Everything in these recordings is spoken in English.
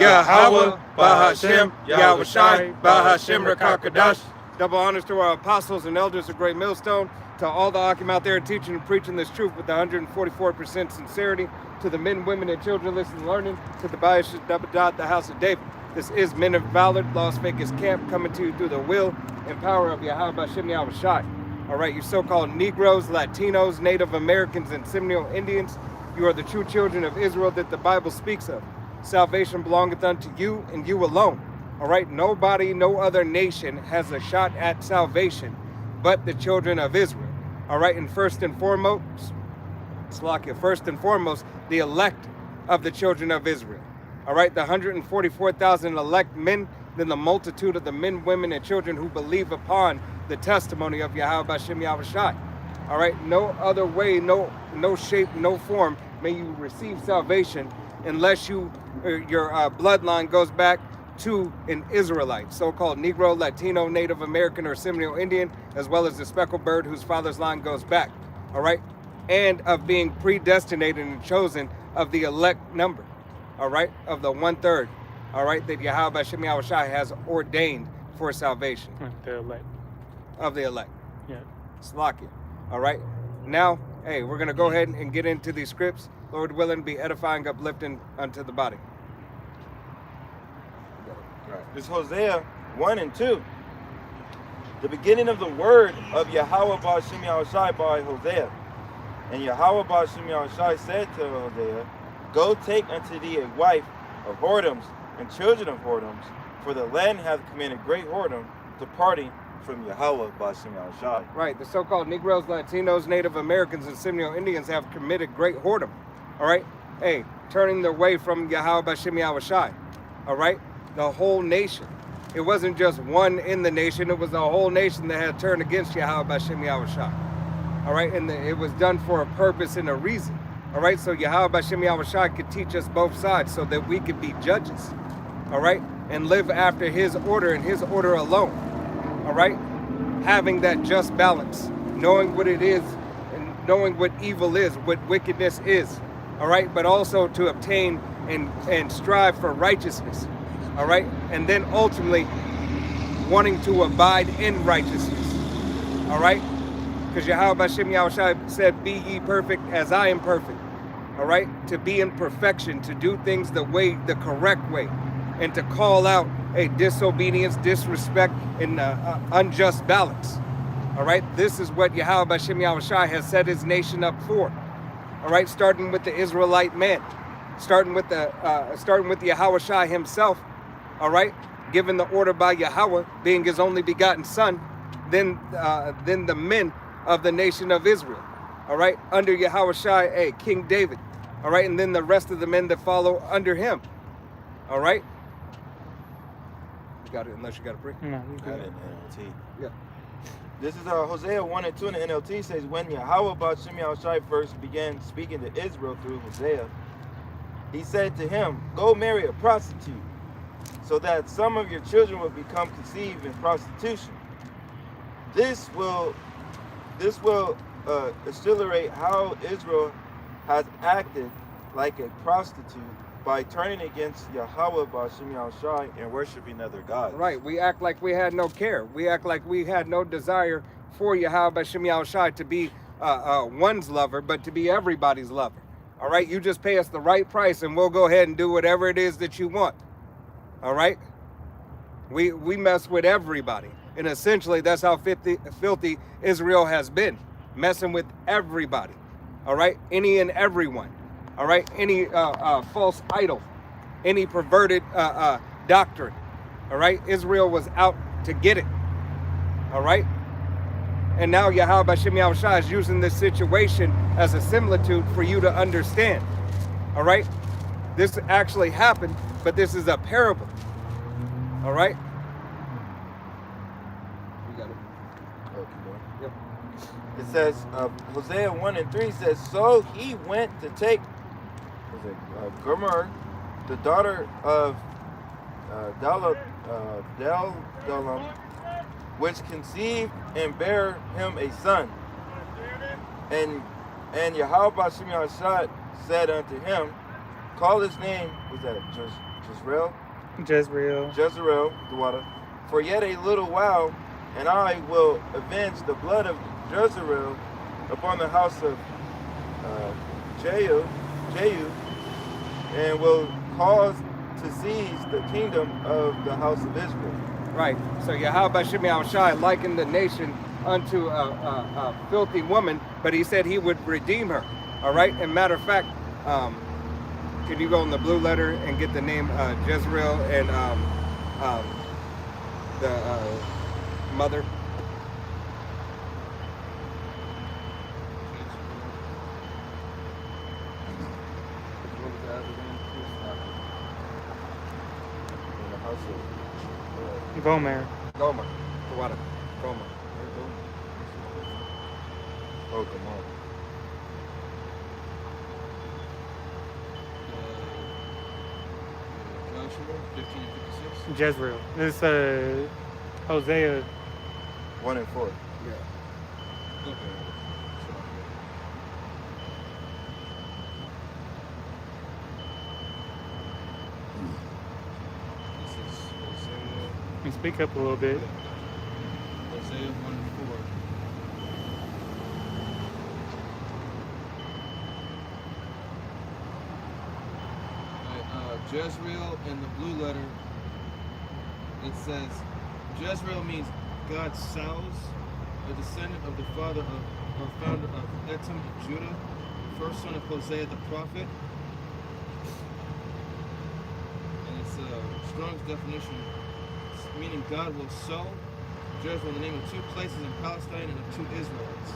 Yahweh, Bahashem, Yahushai, Bahashem Rakakadash. Double honors to our apostles and elders of Great Millstone, to all the Akim out there teaching and preaching this truth with 144% sincerity, to the men, women, and children listening and learning, to the Bayash Dabbadat, the house of David. This is Men of Valor, Las Vegas camp, coming to you through the will and power of Yahweh Bahashem Yahushai. All right, you so-called Negroes, Latinos, Native Americans, and Seminole Indians, you are the true children of Israel that the Bible speaks of. Salvation belongeth unto you and you alone. All right, nobody, no other nation has a shot at salvation but the children of Israel. All right, and first and foremost, the elect of the children of Israel. All right, the 144,000 elect men, then the multitude of the men, women, and children who believe upon the testimony of Yahweh Bashem Yahushai. All right, no other way, no shape, no form may you receive salvation unless your bloodline goes back to an Israelite, so-called Negro, Latino, Native American, or Seminole Indian, as well as the speckled bird whose father's line goes back. All right, and of being predestinated and chosen of the elect number. All right, of the 1/3. All right, that Yahweh Bashem Yahushai has ordained for salvation. The elect. Of the elect. Yeah. Slakia. All right. Now, hey, we're going to go ahead and get into these scripts. Lord willing, be edifying, uplifting unto the body. Right. This is Hosea 1 and 2. The beginning of the word of Yahweh Bahashem Yahushai by Hosea. And Yahweh Bahashem Yahushai said to Hosea, Go take unto thee a wife of whoredoms and children of whoredoms, for the land hath committed great whoredom, departing from Yahweh Bahashem Yahushai. Right, the so-called Negroes, Latinos, Native Americans, and Seminole Indians have committed great whoredom. All right, hey, turning their way from Yahweh Bashem Yahushai. All right, the whole nation. It wasn't just one in the nation; it was the whole nation that had turned against Yahweh Bashem Yahushai. All right, and it was done for a purpose and a reason. All right, so Yahweh Bashem Yahushai could teach us both sides, so that we could be judges. All right, and live after His order and His order alone. All right, having that just balance, knowing what it is, and knowing what evil is, what wickedness is. All right, but also to obtain and strive for righteousness. All right, and then ultimately wanting to abide in righteousness. All right, because Yahweh Bashem Yahushai said, Be ye perfect as I am perfect. All right, to be in perfection, to do things the correct way, and to call out a disobedience, disrespect, and unjust balance. All right, this is what Yahweh Bashem Yahushai has set His nation up for. All right, starting with the Israelite man, starting with Yahushai himself. All right, given the order by Yahweh, being His only begotten Son, then the men of the nation of Israel. All right, under Yahushai, King David. All right, and then the rest of the men that follow under him. All right. You got it, unless you got a break. No, you Got good. it, NLT. Yeah. This is Hosea 1 and 2 in the NLT says, When Yahweh Bahashem Yahushai first began speaking to Israel through Hosea, He said to him, Go marry a prostitute, so that some of your children will become conceived in prostitution. This will illustrate how Israel has acted like a prostitute by turning against Yahweh Bahashem Yahushai and worshiping other gods. Right, we act like we had no care. We act like we had no desire for Yahweh Bashem Yahushai to be one's lover, but to be everybody's lover. All right, you just pay us the right price and we'll go ahead and do whatever it is that you want. All right, we mess with everybody, and essentially that's how filthy Israel has been, messing with everybody. All right, any and everyone. All right, any false idol, any perverted doctrine. All right, Israel was out to get it. All right, and now Yahweh Bashem Yahushai is using this situation as a similitude for you to understand. All right, this actually happened, but this is a parable. All right, you got it. Okay, boy. Yep. It says, Hosea 1 and 3 says, So he went to take Gomer, the daughter of Daldalam, which conceived and bare him a son. And Yahweh Bashem Yahushai said unto him, Call his name, was that Jezreel, the water. For yet a little while, and I will avenge the blood of Jezreel upon the house of Jehu, and will cause to seize the kingdom of the house of Israel. Right. So Yahweh Shem Shai likened the nation unto a filthy woman, but he said he would redeem her. All right. And matter of fact, can you go in the blue letter and get the name Jezreel and the mother? Gomer. Gomer. The water. Gomer. Oh, come on. Joshua 15:56. Jezreel. This Hosea 1 and 4. Yeah. Okay. This is Hosea. You speak up a little bit. Hosea 1 and 4. Jezreel in the blue letter, it says, Jezreel means God's sows, a descendant of the father of, or founder of Etam, Judah, first son of Hosea the prophet. And it's Strong's definition, meaning God will sow. Jezreel, the name of two places in Palestine and of two Israelites.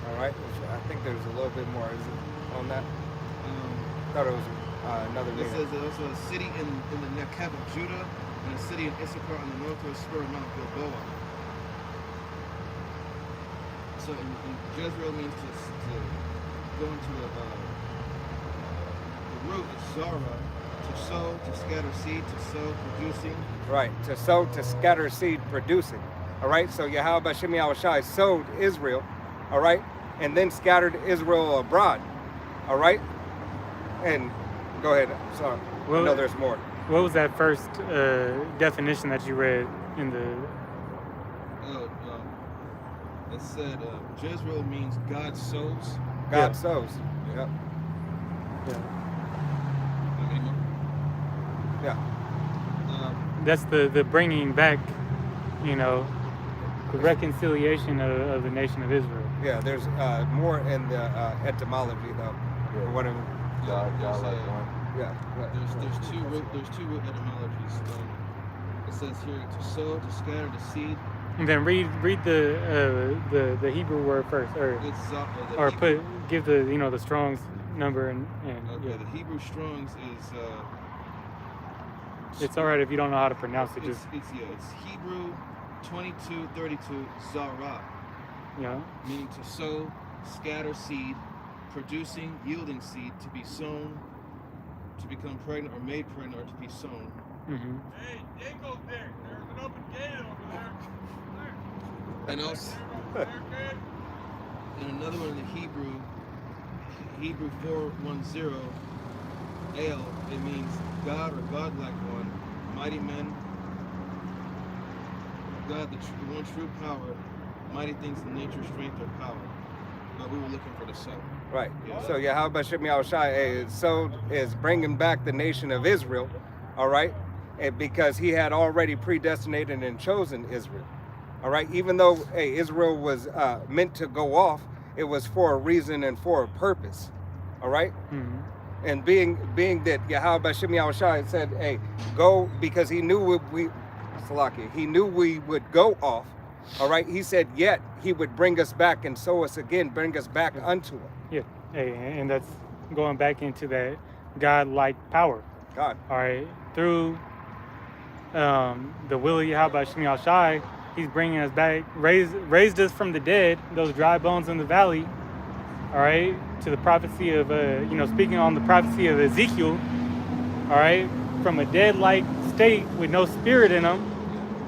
All right. I think there's a little bit more. Is it on that? Thought it was another It meaning. says there's also a city in the Negev of Judah and a city in Issachar on the northwest spur of Mount Gilboa. So in Jezreel means to go into the root is Zara, to sow, to scatter seed, to sow, producing. Right, to sow, to scatter seed, producing. All right, so Yahweh Shem Shai sowed Israel, all right, and then scattered Israel abroad, all right? And go ahead, sorry, I know there's more. What was that first definition that you read in the... It said Jezreel means God sows. God sows, yep. Any more? Yeah. That's the bringing back, you know, the reconciliation of the nation of Israel. Yeah, there's more in the etymology though, or whatever. God like one. Yeah. There's two root etymologies. It says here to sow, to scatter, to seed. And then read the Hebrew word first, or give the Strong's number and okay, the Hebrew Strong's is it's all right if you don't know how to pronounce it. It's Hebrew 2232 Zara. Yeah. Meaning to sow, scatter seed, producing, yielding seed, to be sown, to become pregnant or made pregnant, or to be sown. Mm-hmm. Hey, Dingo's there. There's an open gate over there. And also, and another one in the Hebrew 410, El, it means God or godlike one, mighty men, God, the one true power, mighty things in nature, strength, or power. But we were looking for the sow. Right. Yeah. So Yahweh Shem Shai is bringing back the nation of Israel, all right, because he had already predestinated and chosen Israel. All right, even though Israel was meant to go off, it was for a reason and for a purpose. All right, and being that Yahweh Shem Shai said, "Hey, go," because he knew he knew we would go off. All right, he said, "Yet he would bring us back and sow us again, bring us back unto him." Yeah, and that's going back into that God-like power. God. All right, through the will of Yahweh Shem Shai. He's bringing us back, raised us from the dead, those dry bones in the valley, all right, to the prophecy of, speaking on the prophecy of Ezekiel, all right, from a dead-like state with no spirit in them,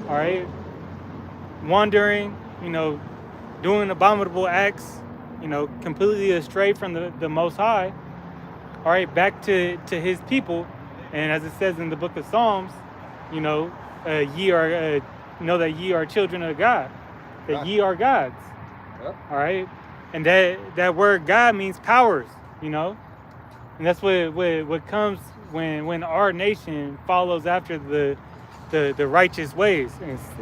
all right, wandering, doing abominable acts, completely astray from the Most High, all right, back to his people, And as it says in the book of Psalms, you know, ye are know that ye are children of God, that God. ye are gods. Yep. All right, and that word God means powers, you know, and that's what comes when our nation follows after the righteous ways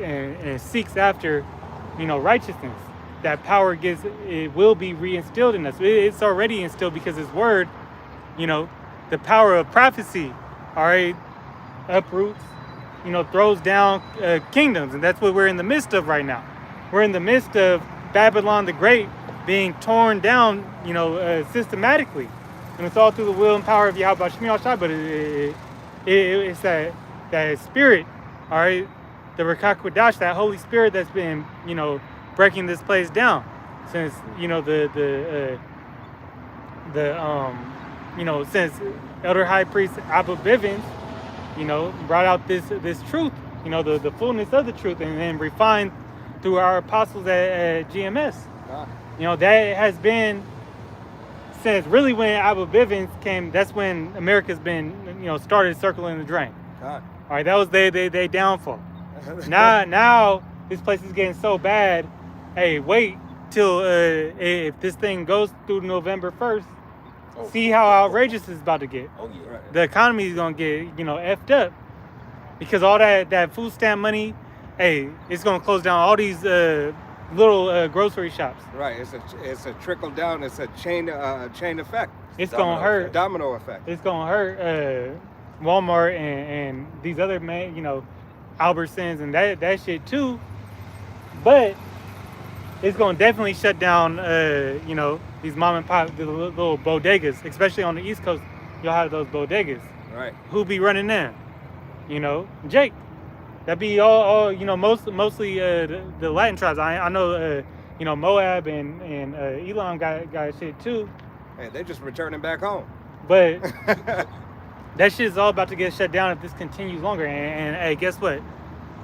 and seeks after, you know, righteousness. That power it will be reinstilled in us. It's already instilled because His word, you know, the power of prophecy, all right, uproots, you know, throws down kingdoms, and that's what we're in the midst of right now. We're in the midst of Babylon the Great being torn down, you know, systematically, and it's all through the will and power of Yahweh Shemi Shai. But it's that spirit, all right, the Rakakwadash, that Holy Spirit that's been, you know, breaking this place down since, you know, you know, since Elder High Priest Abba Bivens, you know, brought out this truth, you know, the fullness of the truth, and then refined through our apostles at GMS. God. You know, that has been since really when Abba Bivens came. That's when America's been, you know, started circling the drain. God. All right, that was they downfall. Now this place is getting so bad. Hey, wait till if this thing goes through November 1st. See how outrageous it's about to get. Oh yeah. Right. The economy is gonna get, you know, effed up because all that food stamp money, hey, it's gonna close down all these little grocery shops. Right. It's a trickle down. It's a chain effect. It's Domino gonna hurt. Domino effect. It's gonna hurt Walmart and these other you know, Albertsons and that shit too. But it's gonna definitely shut down you know, these mom and pop, the little bodegas, especially on the East Coast. You'll have those bodegas. Right. Who be running them? You know, Jake. That be all you know, mostly the Latin tribes. I know you know, Moab and Elam got shit too. Hey, they're just returning back home. But that shit is all about to get shut down if this continues longer. And hey, guess what?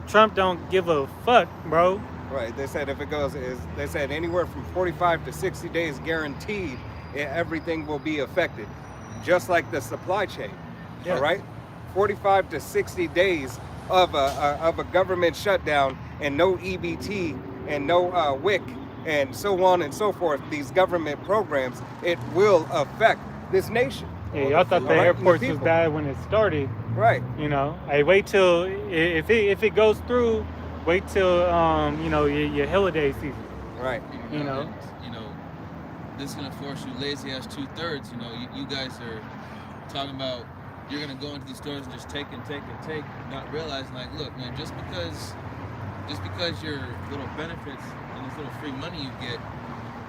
Trump don't give a fuck, bro. Right. They said if it goes, they said anywhere from 45 to 60 days guaranteed, everything will be affected, just like the supply chain. Yeah. All right. 45 to 60 days of a government shutdown and no EBT and no WIC and so on and so forth. These government programs, it will affect this nation. Yeah, y'all thought the All right, airports the was people. bad when it started. Right. You know, hey, wait till if it goes through. Wait till you know, your holiday season. Right. You know. and, you know, this is gonna force you lazy ass 2/3. You know, you guys are talking about you're gonna go into these stores and just take, not realizing, like, look, man, just because your little benefits and this little free money you get,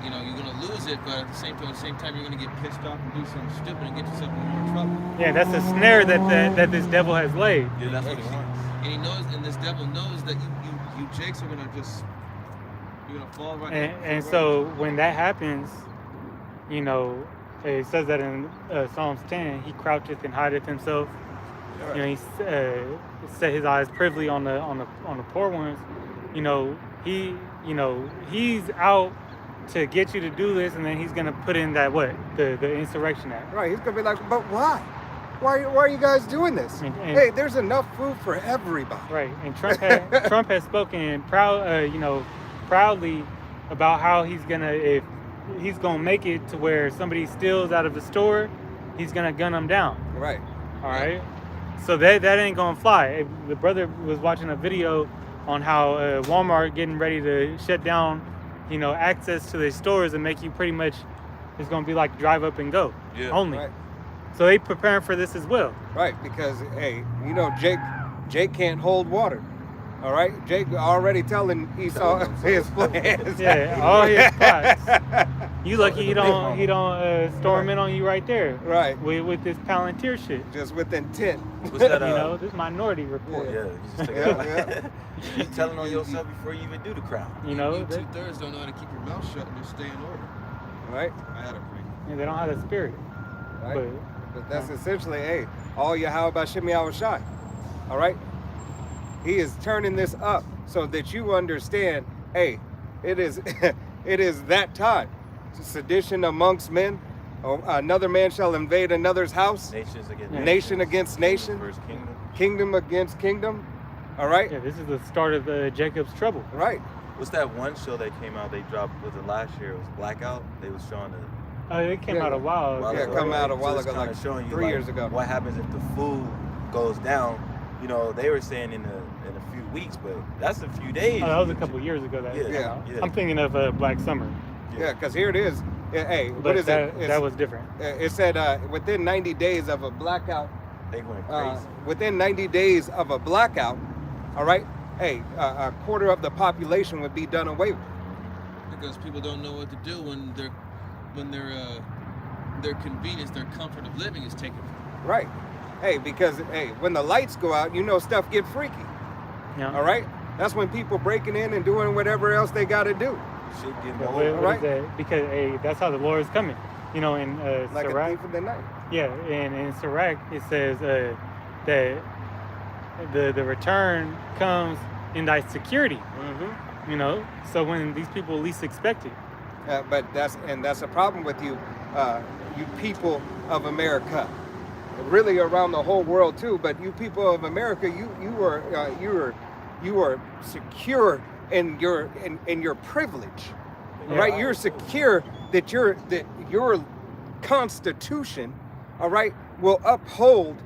you know, you're gonna lose it, but at the same time, you're gonna get pissed off and do something stupid and get yourself in more trouble. Yeah, that's a snare that this devil has laid. Yeah, that's what he wants. And he knows, and this devil knows that you Jakes are gonna you're gonna fall right. And so when that happens, you know, it says that in Psalms 10, he croucheth and hideth himself. Right. You know, he set his eyes privily on the poor ones. You know, he's out to get you to do this, and then he's gonna put in that the Insurrection Act. Right. He's gonna be like, but why? Why are you guys doing this? And hey, there's enough food for everybody. Right, and Trump has spoken proudly about how if he's gonna make it to where somebody steals out of the store, he's gonna gun them down. Right. All right. So that ain't gonna fly. The brother was watching a video on how Walmart getting ready to shut down, you know, access to their stores and make you pretty much, it's gonna be like drive up and go only. Right. So they preparing for this as well. Right, because hey, you know, Jake can't hold water. All right, Jake already telling Esau his plans. Yeah, all his plots. You lucky he don't storm in on you right there. Right. With this Palantir shit. Just with intent. What's that? You know, this Minority Report. Yeah, you just take Yeah. you telling on yourself before you even do the crowd. You know, you 2/3 don't know how to keep your mouth shut and just stay in order. Right. I had a break. they don't have that spirit. Right. But that's essentially, hey, all Yahweh Shemi Shai. All right. He is turning this up so that you understand, hey, it is it is that time. Sedition amongst men, Oh, another man shall invade another's house. Nations against Nation against nation. First kingdom. Kingdom against kingdom. All right. Yeah, this is the start of Jacob's trouble. Right. What's that one show that came out? They dropped, was it last year? It was Blackout. They was showing the. Oh, it came out a while ago. Yeah, come out a while it's ago, kinda like showing you 3 years ago. What happens if the food goes down? You know, they were saying in a few weeks, but that's a few days. Oh, that was a couple years ago. That came Yeah. out. Yeah. I'm thinking of Black Summer, Yeah, because here it is. Hey, what but is that, it? It's- that was different. It said within 90 days of a blackout. They went crazy. Within 90 days of a blackout, all right. Hey, a quarter of the population would be done away with. Because people don't know what to do when their convenience, their comfort of living is taken from them. Right. Hey, because hey, when the lights go out, you know stuff get freaky. Yeah. All right. That's when people breaking in and doing whatever else they got to do. Shit getting But old. what right. is that? Because hey, that's how the Lord is coming. You know, in Like a Sirach, thief in the night. yeah, and in Sirach it says that the return comes in thy security. Mm-hmm. You know, so when these people least expect it. But that's a problem with you, you people of America, really around the whole world too. But you people of America, you are secure in your privilege, Yeah. right? You're secure that your Constitution, all right, will uphold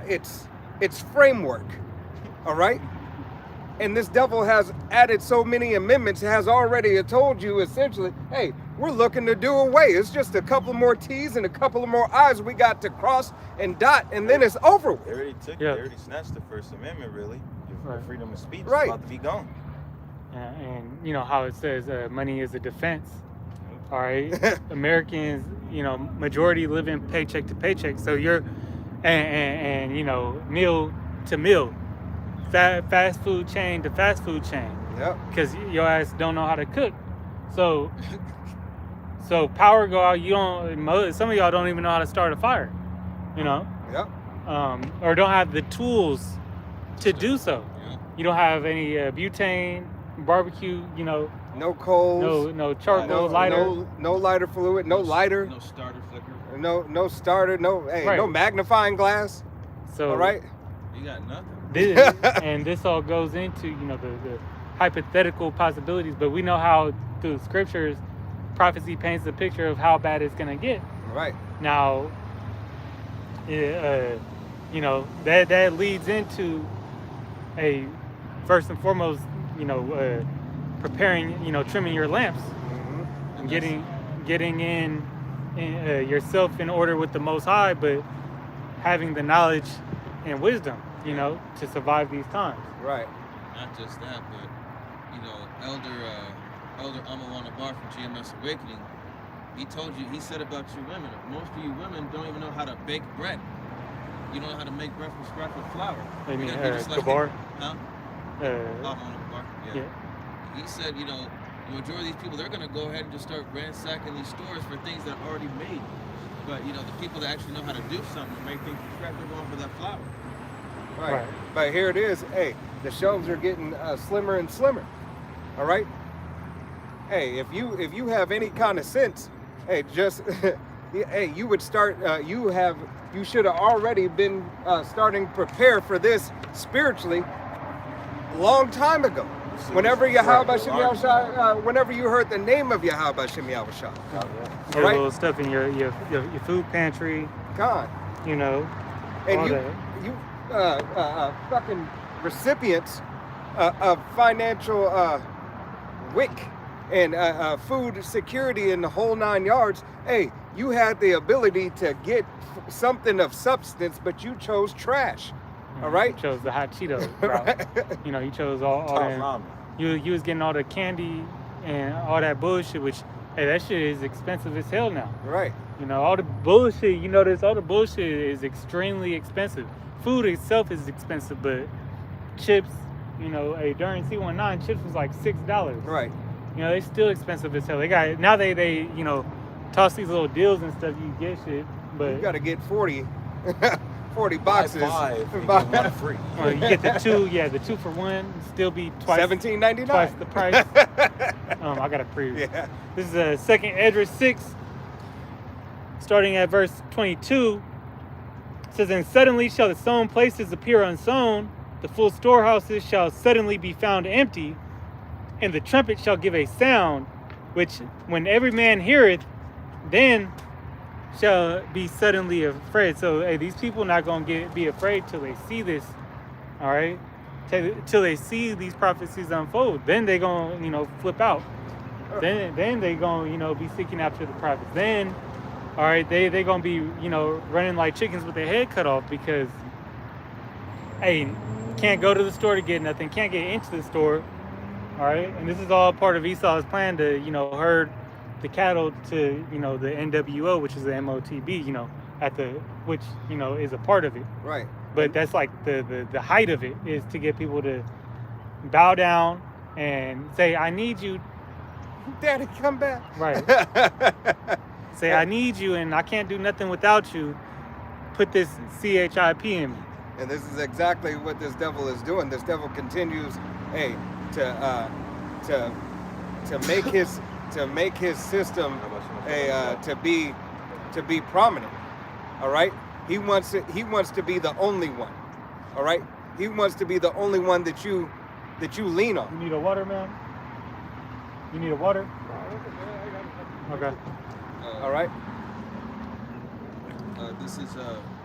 its framework, all right. And this devil has added so many amendments, has already told you essentially, hey, we're looking to do away. It's just a couple more T's and a couple of more I's we got to cross and dot, and then it's over with. They already took. Yeah. They already snatched the First Amendment. Really, your Right. freedom of speech Right. is about to be gone. And you know how it says money is a defense. All right, Americans, you know, majority living paycheck to paycheck. So you're, and you know, meal to meal, fast food chain to fast food chain. Yep. Because your ass don't know how to cook. So power go out. You don't. Some of y'all don't even know how to start a fire. You know, Yep. or don't have the tools to do so. Yeah. You don't have any butane, barbecue. You know, No coals. no charcoal, No lighter. No lighter fluid. No lighter. No starter flicker. No starter. No Right. no magnifying glass. So All right. You got nothing. This, and this all goes into, you know, the hypothetical possibilities, but we know how through the scriptures prophecy paints a picture of how bad it's going to get. Right. Now you know, that leads into a first and foremost, you know, preparing, you know, trimming your lamps, Mm-hmm. and getting in yourself in order with the Most High, but having the knowledge and wisdom, you know, to survive these times. Right. Not just that, but you know, Elder Amawana Bar from GMS Awakening, he said about you women, most of you women don't even know how to bake bread. You don't know how to make bread from scratch with flour. I mean, You gotta be just like Gabar. Huh? Amawana Bar. Yeah. Yeah. He said, you know, the majority of these people, they're gonna go ahead and just start ransacking these stores for things that are already made. But you know, the people that actually know how to do something, make things from scratch, they're going for that flour. Right. Right. But here it is. Hey, the shelves are getting slimmer and slimmer. All right. Hey, if you have any kind of sense, hey, just hey, you would start. You should have already been starting to prepare for this spiritually long time ago. Whenever whenever you heard the name of Yahweh Shem Yahushua. Get All a right. little stuff in your food pantry, God. you know, And all you, that. you fucking recipients of financial WIC and food security in the whole 9 yards. Hey, you had the ability to get something of substance, but you chose trash. All right. You chose the hot Cheetos route. You know, you chose all Top that. ramen. You was getting all the candy and all that bullshit, which, hey, that shit is expensive as hell now. Right. You know, all the bullshit, you notice all the bullshit is extremely expensive. Food itself is expensive, but chips, you know, hey, during C19, chips was like $6. Right. You know, they still expensive as hell. They got, now they you know, toss these little deals and stuff, you get shit, but You got to get 40 Buy boxes. five and get one free. well, you get the the 2 for 1, still be twice $17.99. twice the price. I got a preview. Yeah. This is a second Edris 6. starting at verse 22, it says, "And suddenly shall the sown places appear unsown, the full storehouses shall suddenly be found empty, and the trumpet shall give a sound, which when every man heareth, then shall be suddenly afraid." So, hey, these people not going to be afraid till they see this, all right? Till they see these prophecies unfold. Then they going to, flip out. Then they going to, be seeking after the prophets. Then, all right, they going to be, running like chickens with their head cut off because, hey, can't go to the store to get nothing, can't get into the store, all right? And this is all part of Esau's plan to, herd the cattle to, the NWO, which is the MOTB, which, is a part of it. Right. But that's like the height of it is to get people to bow down and say, "I need you, Daddy, come back." Right. Say, "I need you and I can't do nothing without you. Put this CHIP in me." And this is exactly what this devil is doing. This devil continues, to make his system to be prominent. All right. He wants to be the only one. All right. He wants to be the only one that you lean on. You need a water, man? You need a water? Okay. All right. This is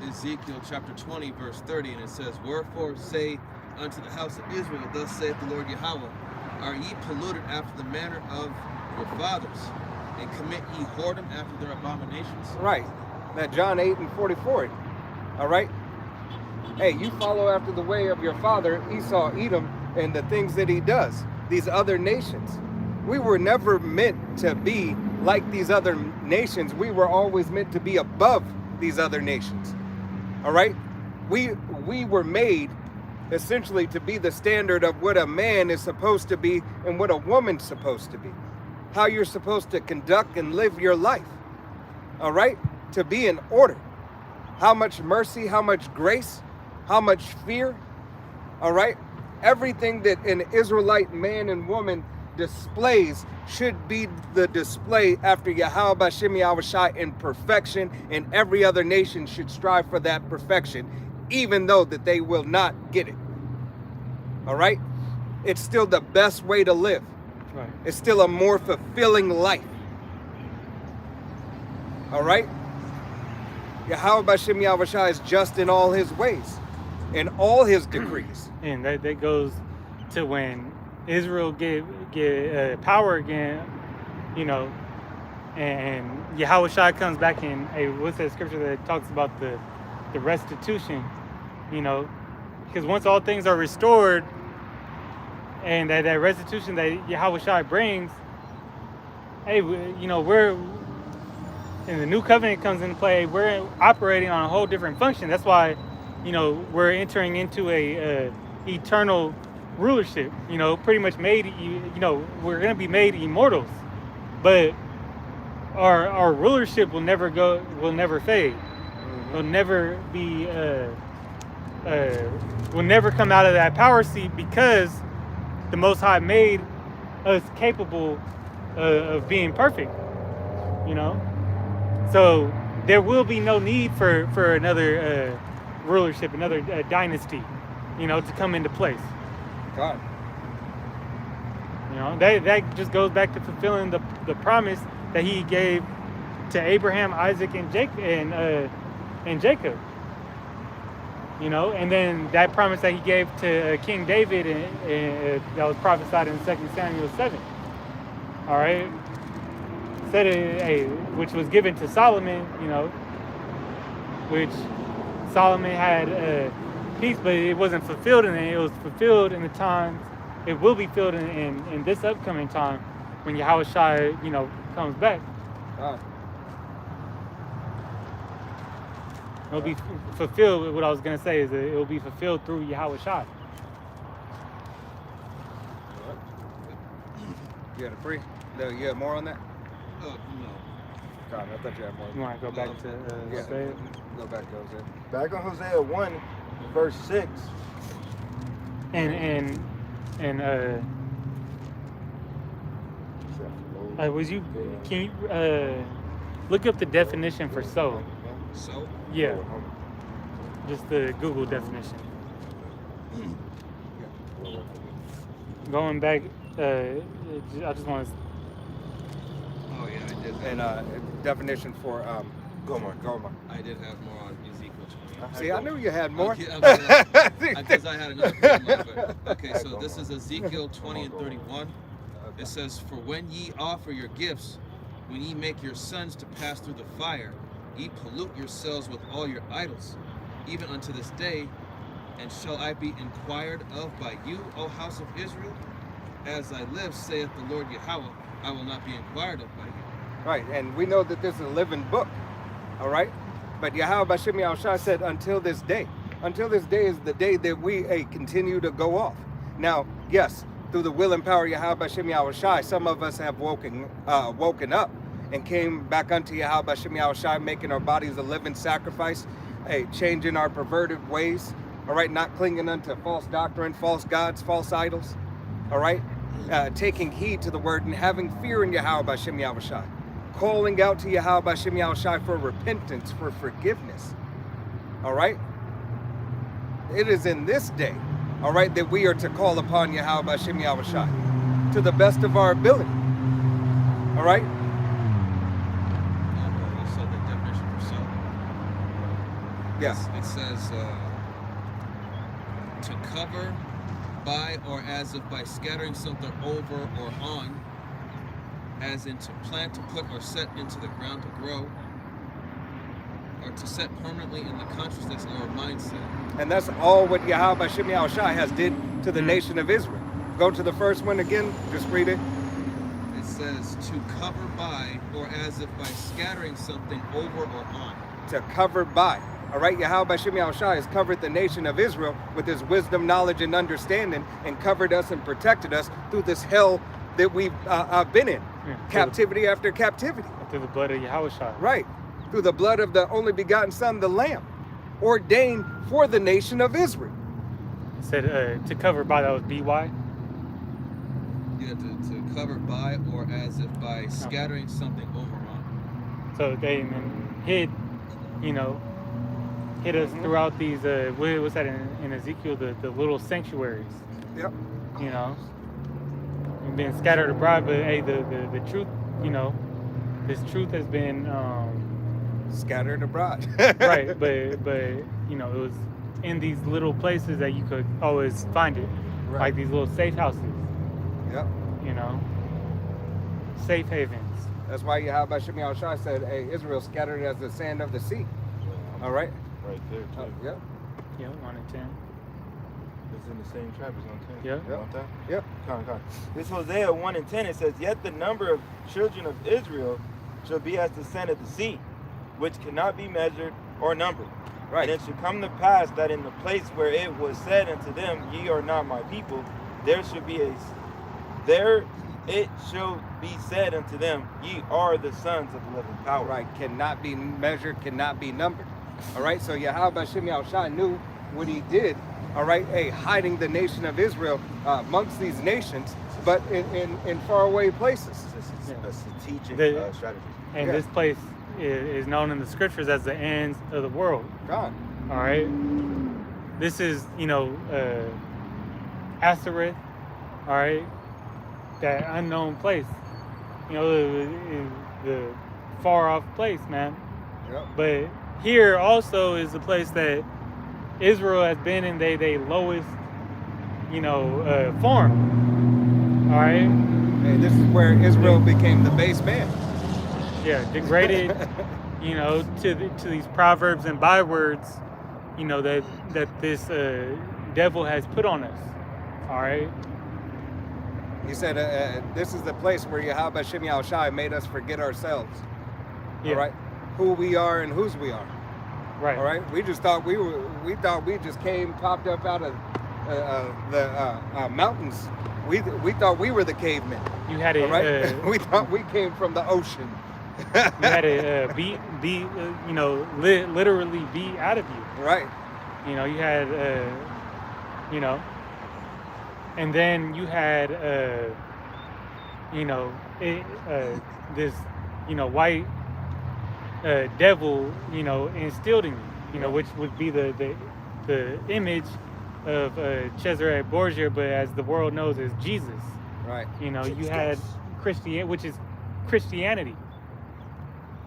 Ezekiel chapter 20, verse 30, and it says, "Wherefore say unto the house of Israel, Thus saith the Lord Yahweh, Are ye polluted after the manner of your fathers, and commit ye whoredom after their abominations?" Right. That John 8:44. All right. Hey, you follow after the way of your father Esau, Edom, and the things that he does. These other nations. We were never meant to be like these other nations. We were always meant to be above these other nations. All right. We were made essentially to be the standard of what a man is supposed to be and what a woman's supposed to be. How you're supposed to conduct and live your life. All right. To be in order. How much mercy, how much grace, how much fear. All right. Everything that an Israelite man and woman displays should be the display after Yahweh B'Shem Yahushai in perfection, and every other nation should strive for that perfection, even though that they will not get it. All right. It's still the best way to live. Right. It's still a more fulfilling life. All right. Yahweh B'Shem Yahushua is just in all his ways, in all his decrees. And that goes to when Israel get power again, and Yahushua comes back in. What's that scripture that talks about the restitution? Because once all things are restored, and that restitution that Yahushua brings, hey, we're and the new covenant comes into play. We're operating on a whole different function. That's why, we're entering into a eternal rulership. Pretty much made. We're gonna be made immortals, but our rulership will never fade. Will never be. Will never come out of that power seat because the Most High made us capable of being perfect. So there will be no need for another rulership, another dynasty, to come into place. God. That just goes back to fulfilling the promise that he gave to Abraham, Isaac, and Jacob, and then that promise that he gave to King David, and that was prophesied in 2 Samuel 7. All right. Which was given to Solomon, which Solomon had peace, but it wasn't fulfilled in it. It was fulfilled in the times. It will be filled in this upcoming time when Yahushua, comes back. It'll be fulfilled. What I was gonna say is that it will be fulfilled through Yahushua. You had a free? No, you have more on that? No. God, I thought you had more. You want to go back to say it? Go back to Hosea. Back on Hosea 1, verse 6. And was you? Can you? Look up the definition for so. So, Yeah, just the Google definition. Going back, I just want to. oh yeah, I did. And definition for Gomer. I did have more on Ezekiel 20. See, I knew you had more. Because I had another point. Okay, so this is Ezekiel 20 and 31. It says, "For when ye offer your gifts, when ye make your sons to pass through the fire, ye pollute yourselves with all your idols, even unto this day. And shall I be inquired of by you, O house of Israel? As I live, saith the Lord Yahweh, I will not be inquired of by you." Right, and we know that this is a living book, all right? But Yahweh Bashim Yahushua said, until this day. Until this day is the day that we continue to go off. Now, yes, through the will and power of Yahweh Bashim Yahushua, some of us have woken up and came back unto Yahweh Bashim Yahushua, making our bodies a living sacrifice, changing our perverted ways, all right? Not clinging unto false doctrine, false gods, false idols, all right? Taking heed to the word and having fear in Yahweh Bashim Yahushua. Calling out to Yahweh Bashim Yahushua for repentance, for forgiveness. All right? It is in this day, all right, that we are to call upon Yahweh Bashim Yahushua to the best of our ability. All right? You said the definition for so. Yes. It says, to cover by or as if by scattering something over or on, as in to plant, to put, or set into the ground to grow, or to set permanently in the consciousness or mindset. And that's all what Yahweh Bashim Yahushua has did to the nation of Israel. Go to the first one again. Just read it. It says to cover by or as if by scattering something over or on. To cover by. All right, Yahweh Bashim Yahushua has covered the nation of Israel with his wisdom, knowledge, and understanding, and covered us and protected us through this hell that we've been in. Yeah, captivity after captivity. Through the blood of Yahushua. Right. Through the blood of the only begotten Son, the Lamb, ordained for the nation of Israel. It said to cover by, that was BY. Yeah, to cover by or as if by scattering something over on. So they hid, hid us throughout these, what's that in Ezekiel, the little sanctuaries. Yep. And being scattered abroad, but hey, the truth, this truth has been Scattered abroad. right, but it was in these little places that you could always find it, Right. like these little safe houses, Yep. safe havens. That's why Yahweh Bashim Yahushua said, hey, Israel scattered as the sand of the sea. All right? Right there, too. Yep. Yeah, 1 and 10. It's in the same chapter, it's on 10. Yeah. You want that? Yep. Come on. This Hosea 1 and 10, it says, "Yet the number of children of Israel shall be as the sand of the sea, which cannot be measured or numbered. Right. And it shall come to pass that in the place where it was said unto them, Ye are not my people, there it shall be said unto them, Ye are the sons of the living power." Right. Cannot be measured, cannot be numbered. All right? So Yahweh Bashim Yahushua knew what he did, all right, hiding the nation of Israel amongst these nations, but in faraway places. It's a strategic strategy. And Yeah. this place is known in the scriptures as the ends of the world. God. All right. This is, Ashereth. All right. That unknown place. The far off place, man. Yep. But here also is the place that Israel has been in they lowest, form. All right. Hey, this is where Israel became the base man. Yeah, degraded, to these proverbs and bywords, that this devil has put on us. All right. He said, this is the place where Yahweh Bashim Yahushua made us forget ourselves. Yeah. All right. Who we are and whose we are. Right. All right. We just thought we just popped up out of the mountains. We thought we were the cavemen. You had All it. right. We thought we came from the ocean. You had to literally be out of you. Right. You had, and then you had, this, white devil, instilled in you, Yeah. which would be the image of Cesare Borgia, but as the world knows, as Jesus. Right. You had Christian, which is Christianity.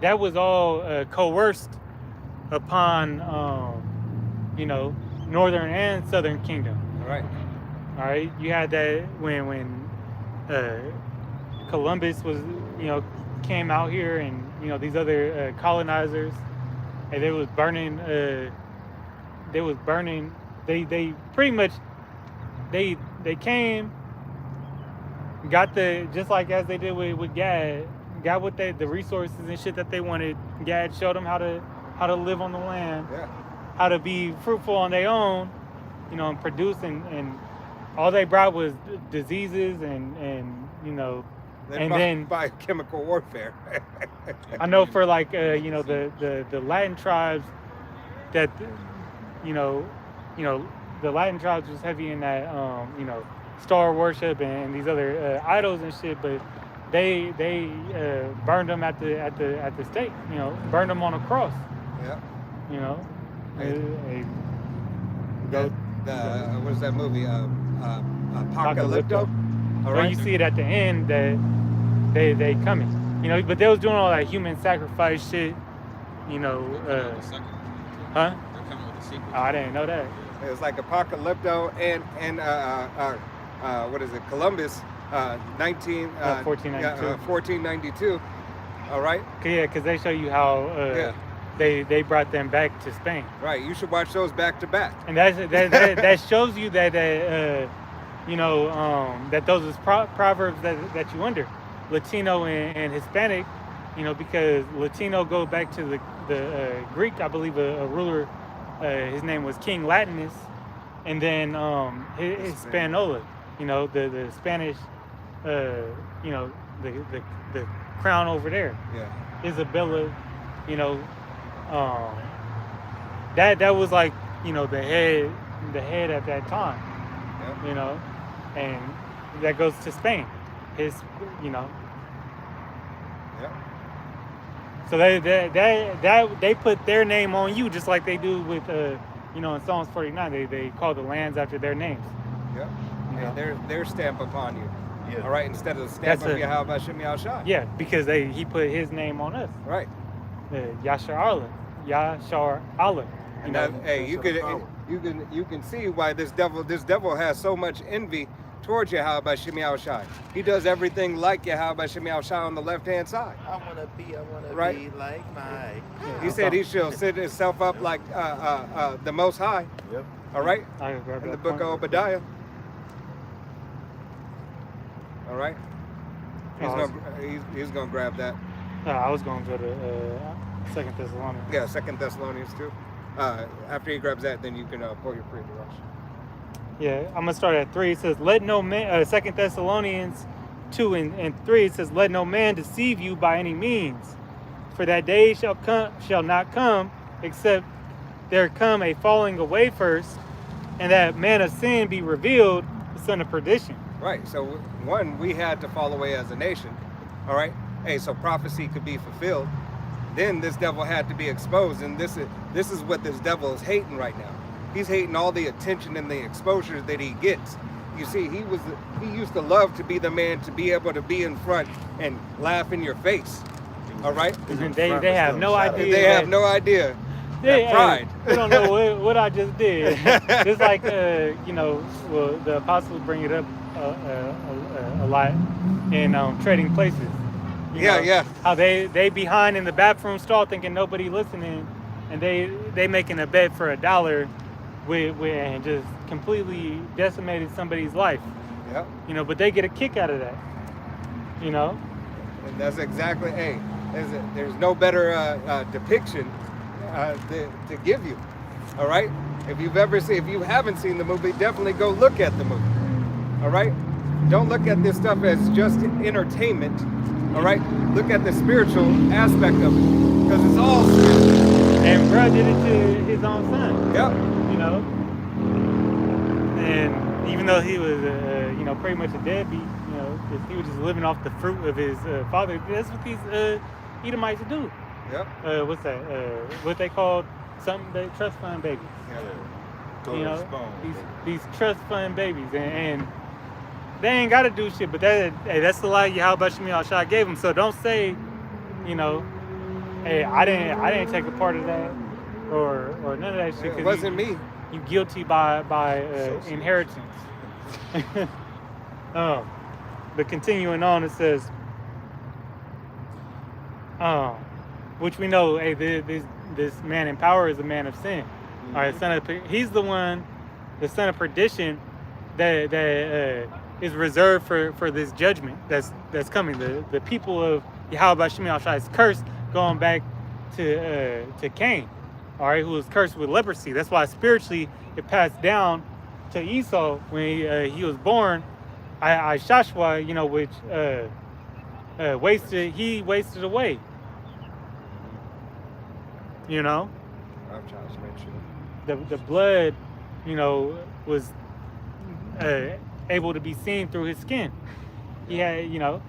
That was all coerced upon, northern and southern kingdom. Right. All right, you had that when Columbus was, came out here, and these other colonizers, and they was burning. They pretty much they came, got just like as they did with Gad, got what the resources and shit that they wanted. Gad showed them how to live on the land, Yeah. how to be fruitful on their own, and produce, and all they brought was diseases and then biochemical warfare. I know for like the Latin tribes that the Latin tribes was heavy in that star worship and these other idols and shit, but they burned them at the stake, burned them on a cross, Yeah. They The, what is that movie? Apocalypto. All Well, right. you see it at the end that they coming, but they was doing all that human sacrifice shit, They're coming with the second. huh? They're coming with the sequel. Oh, I didn't know that. It was like Apocalypto and what is it? Columbus, 1492. 1492. All right. Yeah, because they show you how Yeah. they brought them back to Spain, Right. You should watch those back to back. and that shows you that that those is proverbs that you under Latino and Hispanic, because Latino go back to the Greek, I believe a ruler, his name was King Latinus, and then Hispanola, the Spanish, the crown over there, Yeah. Isabella, that was like the head at that time, Yeah. and that goes to Spain. Yeah. So they put their name on you, just like they do with in Psalms 49. They call the lands after their names. Yeah. Yeah. And their stamp upon you. Yeah. All right. Instead of the stamp That's of a- Yahweh Shem Yahushai. Yeah, because he put his name on us. Right. Yashar Allah. And that, hey, you can see why this devil has so much envy towards Yahweh Shem Yahushai. He does everything like Yahweh Shem Yahushai on the left hand side. I wanna be Right. like my. He said he shall set himself up like the Most High. Yep. All right. I can grab In the that book of point. Obadiah. All right. He's gonna grab that. I was going to go to 2 Thessalonians. Yeah, 2 Thessalonians 2. After he grabs that, then you can pull your free rush. Yeah, I'm gonna start at 3. It says, "Let no man." 2 Thessalonians 2 and 3. It says, "Let no man deceive you by any means, for that day shall not come, except there come a falling away first, and that man of sin be revealed, the son of perdition." Right. So one, we had to fall away as a nation. All right. Hey, so prophecy could be fulfilled. Then this devil had to be exposed, and this is what this devil is hating right now. He's hating all the attention and the exposure that he gets. You see, he used to love to be the man to be able to be in front and laugh in your face. All right. They have no idea. They have no idea. That pride. They don't know what I just did. It's like well, the apostles bring it up a lot in Trading Places. You know, Yeah. How they behind in the bathroom stall thinking nobody listening, and they making a bet for $1 with and just completely decimated somebody's life. Yeah. But they get a kick out of that. And that's exactly. Hey, there's no better depiction to give you. All right. If you haven't seen the movie, definitely go look at the movie. All right. Don't look at this stuff as just entertainment. All right. Look at the spiritual aspect of it, because it's all spiritual. And bruh did it to his own son. Yep. And even though he was, pretty much a deadbeat, 'cause he was just living off the fruit of his father. That's what these Edomites do. Yep. What's that? What they called something trust fund babies. Yeah. You know, Spoon, these trust fund babies, and they ain't got to do shit. But that's the light Yahweh Shemi Al-Shai gave them. So don't say, you know, hey, I didn't take a part of that, or none of that shit. 'Cause It wasn't me. You guilty by inheritance. But continuing on, it says, which we know, hey, this man in power is a man of sin. All right, he's the one, the son of perdition, that is reserved for this judgment that's coming. The people of Yahweh Shemi Al-Shai's curse going back to Cain, all right, who was cursed with leprosy. That's why spiritually it passed down to Esau when he was born. Shashua, you know, which wasted away. You know, I'm trying to make sure. the blood, you know, was able to be seen through his skin. He had, you know,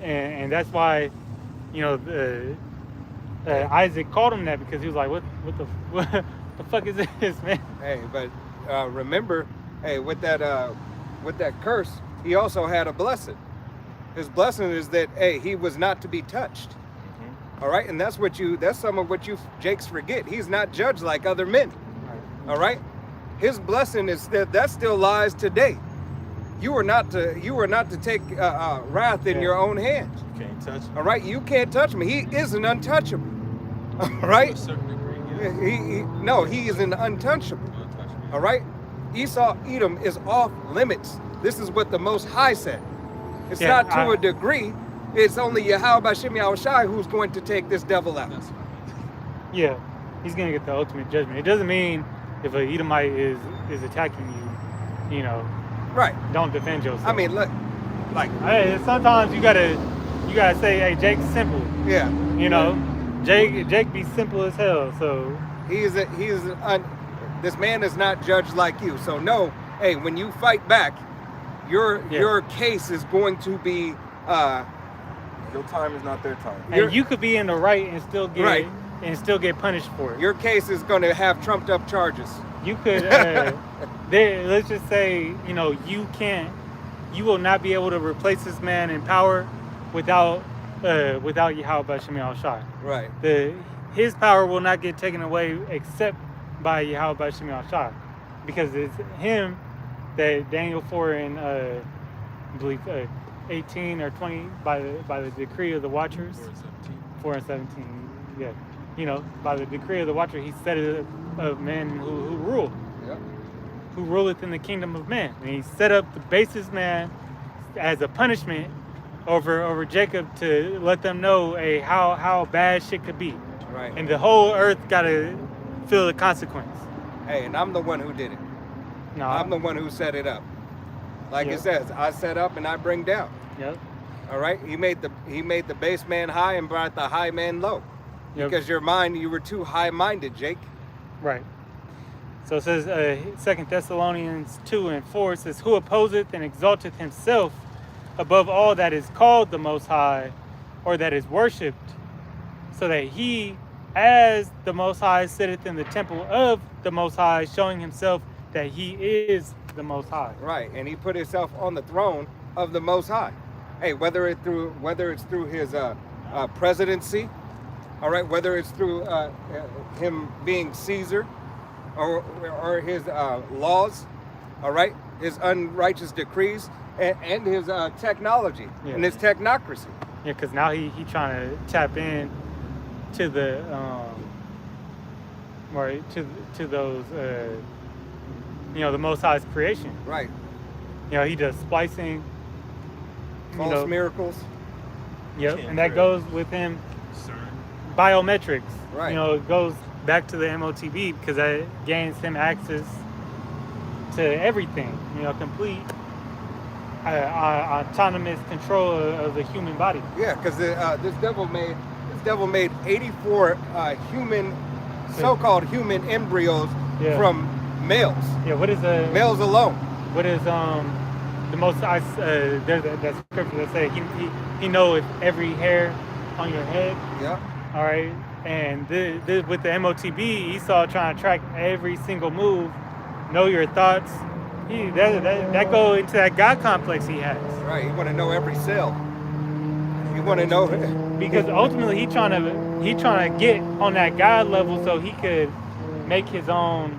and that's why, you know, Isaac called him that, because he was like, what the fuck is this, man? Hey, but remember, hey, with that curse, he also had a blessing. His blessing is that, hey, he was not to be touched. All right, and that's some of what you Jakes forget. He's not judged like other men. All right, his blessing is that still lies today. You are not to take wrath in your own hands. You can't touch him. All right, you can't touch him. He is an untouchable. All right, To a certain degree, yes. he is an untouchable. All right, Esau, Edom is off limits. This is what the Most High said. It's not to a degree. It's only Yahweh Shemi Al-Shai who's going to take this devil out. That's right. Yeah, he's gonna get the ultimate judgment. It doesn't mean if an Edomite is attacking you, you know, Right. don't defend yourself. I mean, look, like, hey, sometimes you gotta say, hey, Jake's simple. yeah. You know, Jake be simple as hell. So This man is not judged like you. So no, hey, when you fight back, your case is going to be. Your time is not their time. and you could be in the right and still get Right. punished for it. Your case is going to have trumped up charges. You could let's just say, you know, you will not be able to replace this man in power without Yahweh Shemi Al-Shai. Right. His power will not get taken away except by Yahweh Shemi Al-Shai, because it's him that Daniel 4 and I believe 18 or 20 by the decree of the Watchers. 4 and 17. Yeah. You know, by the decree of the Watcher, he set it of men who rule. Yep. Who ruleth in the kingdom of men. And he set up the basest man as a punishment over Jacob, to let them know how bad shit could be. Right. And the whole earth gotta feel the consequence. Hey, and I'm the one who did it. No, I'm the one who set it up. Like Yeah. it says, I set up and I bring down. Yep. All right. He made the base man high and brought the high man low. Yep. Because you were too high-minded, Jake. Right. So it says 2 Thessalonians 2 and 4, it says, who opposeth and exalteth himself above all that is called the Most High, or that is worshipped, so that he, as the Most High, sitteth in the temple of the Most High, showing himself that he is the Most High. Right. And he put himself on the throne of the Most High. Hey, whether it's through his presidency, all right, whether it's through him being Caesar, or his laws, all right, his unrighteous decrees, and his technology and his technocracy. Yeah, because now he trying to tap in to the right to those you know, the Most High's creation. Right. You know, he does splicing. False miracles. Yep, Yeah, and that correct. goes with him. CERN. Biometrics. Right. You know, it goes back to the MOTB, because that gains him access to everything. You know, complete autonomous control of the human body. Yeah, because this devil made 84 so-called human embryos from males. Yeah. What is Males alone. What is the most? There's that scripture that say he know if every hair on your head. Yep. All right, and with the MOTB, Esau trying to track every single move, know your thoughts. That go into that God complex he has. Right. You want to know every cell. You want to know. Because ultimately he trying to get on that God level so he could make his own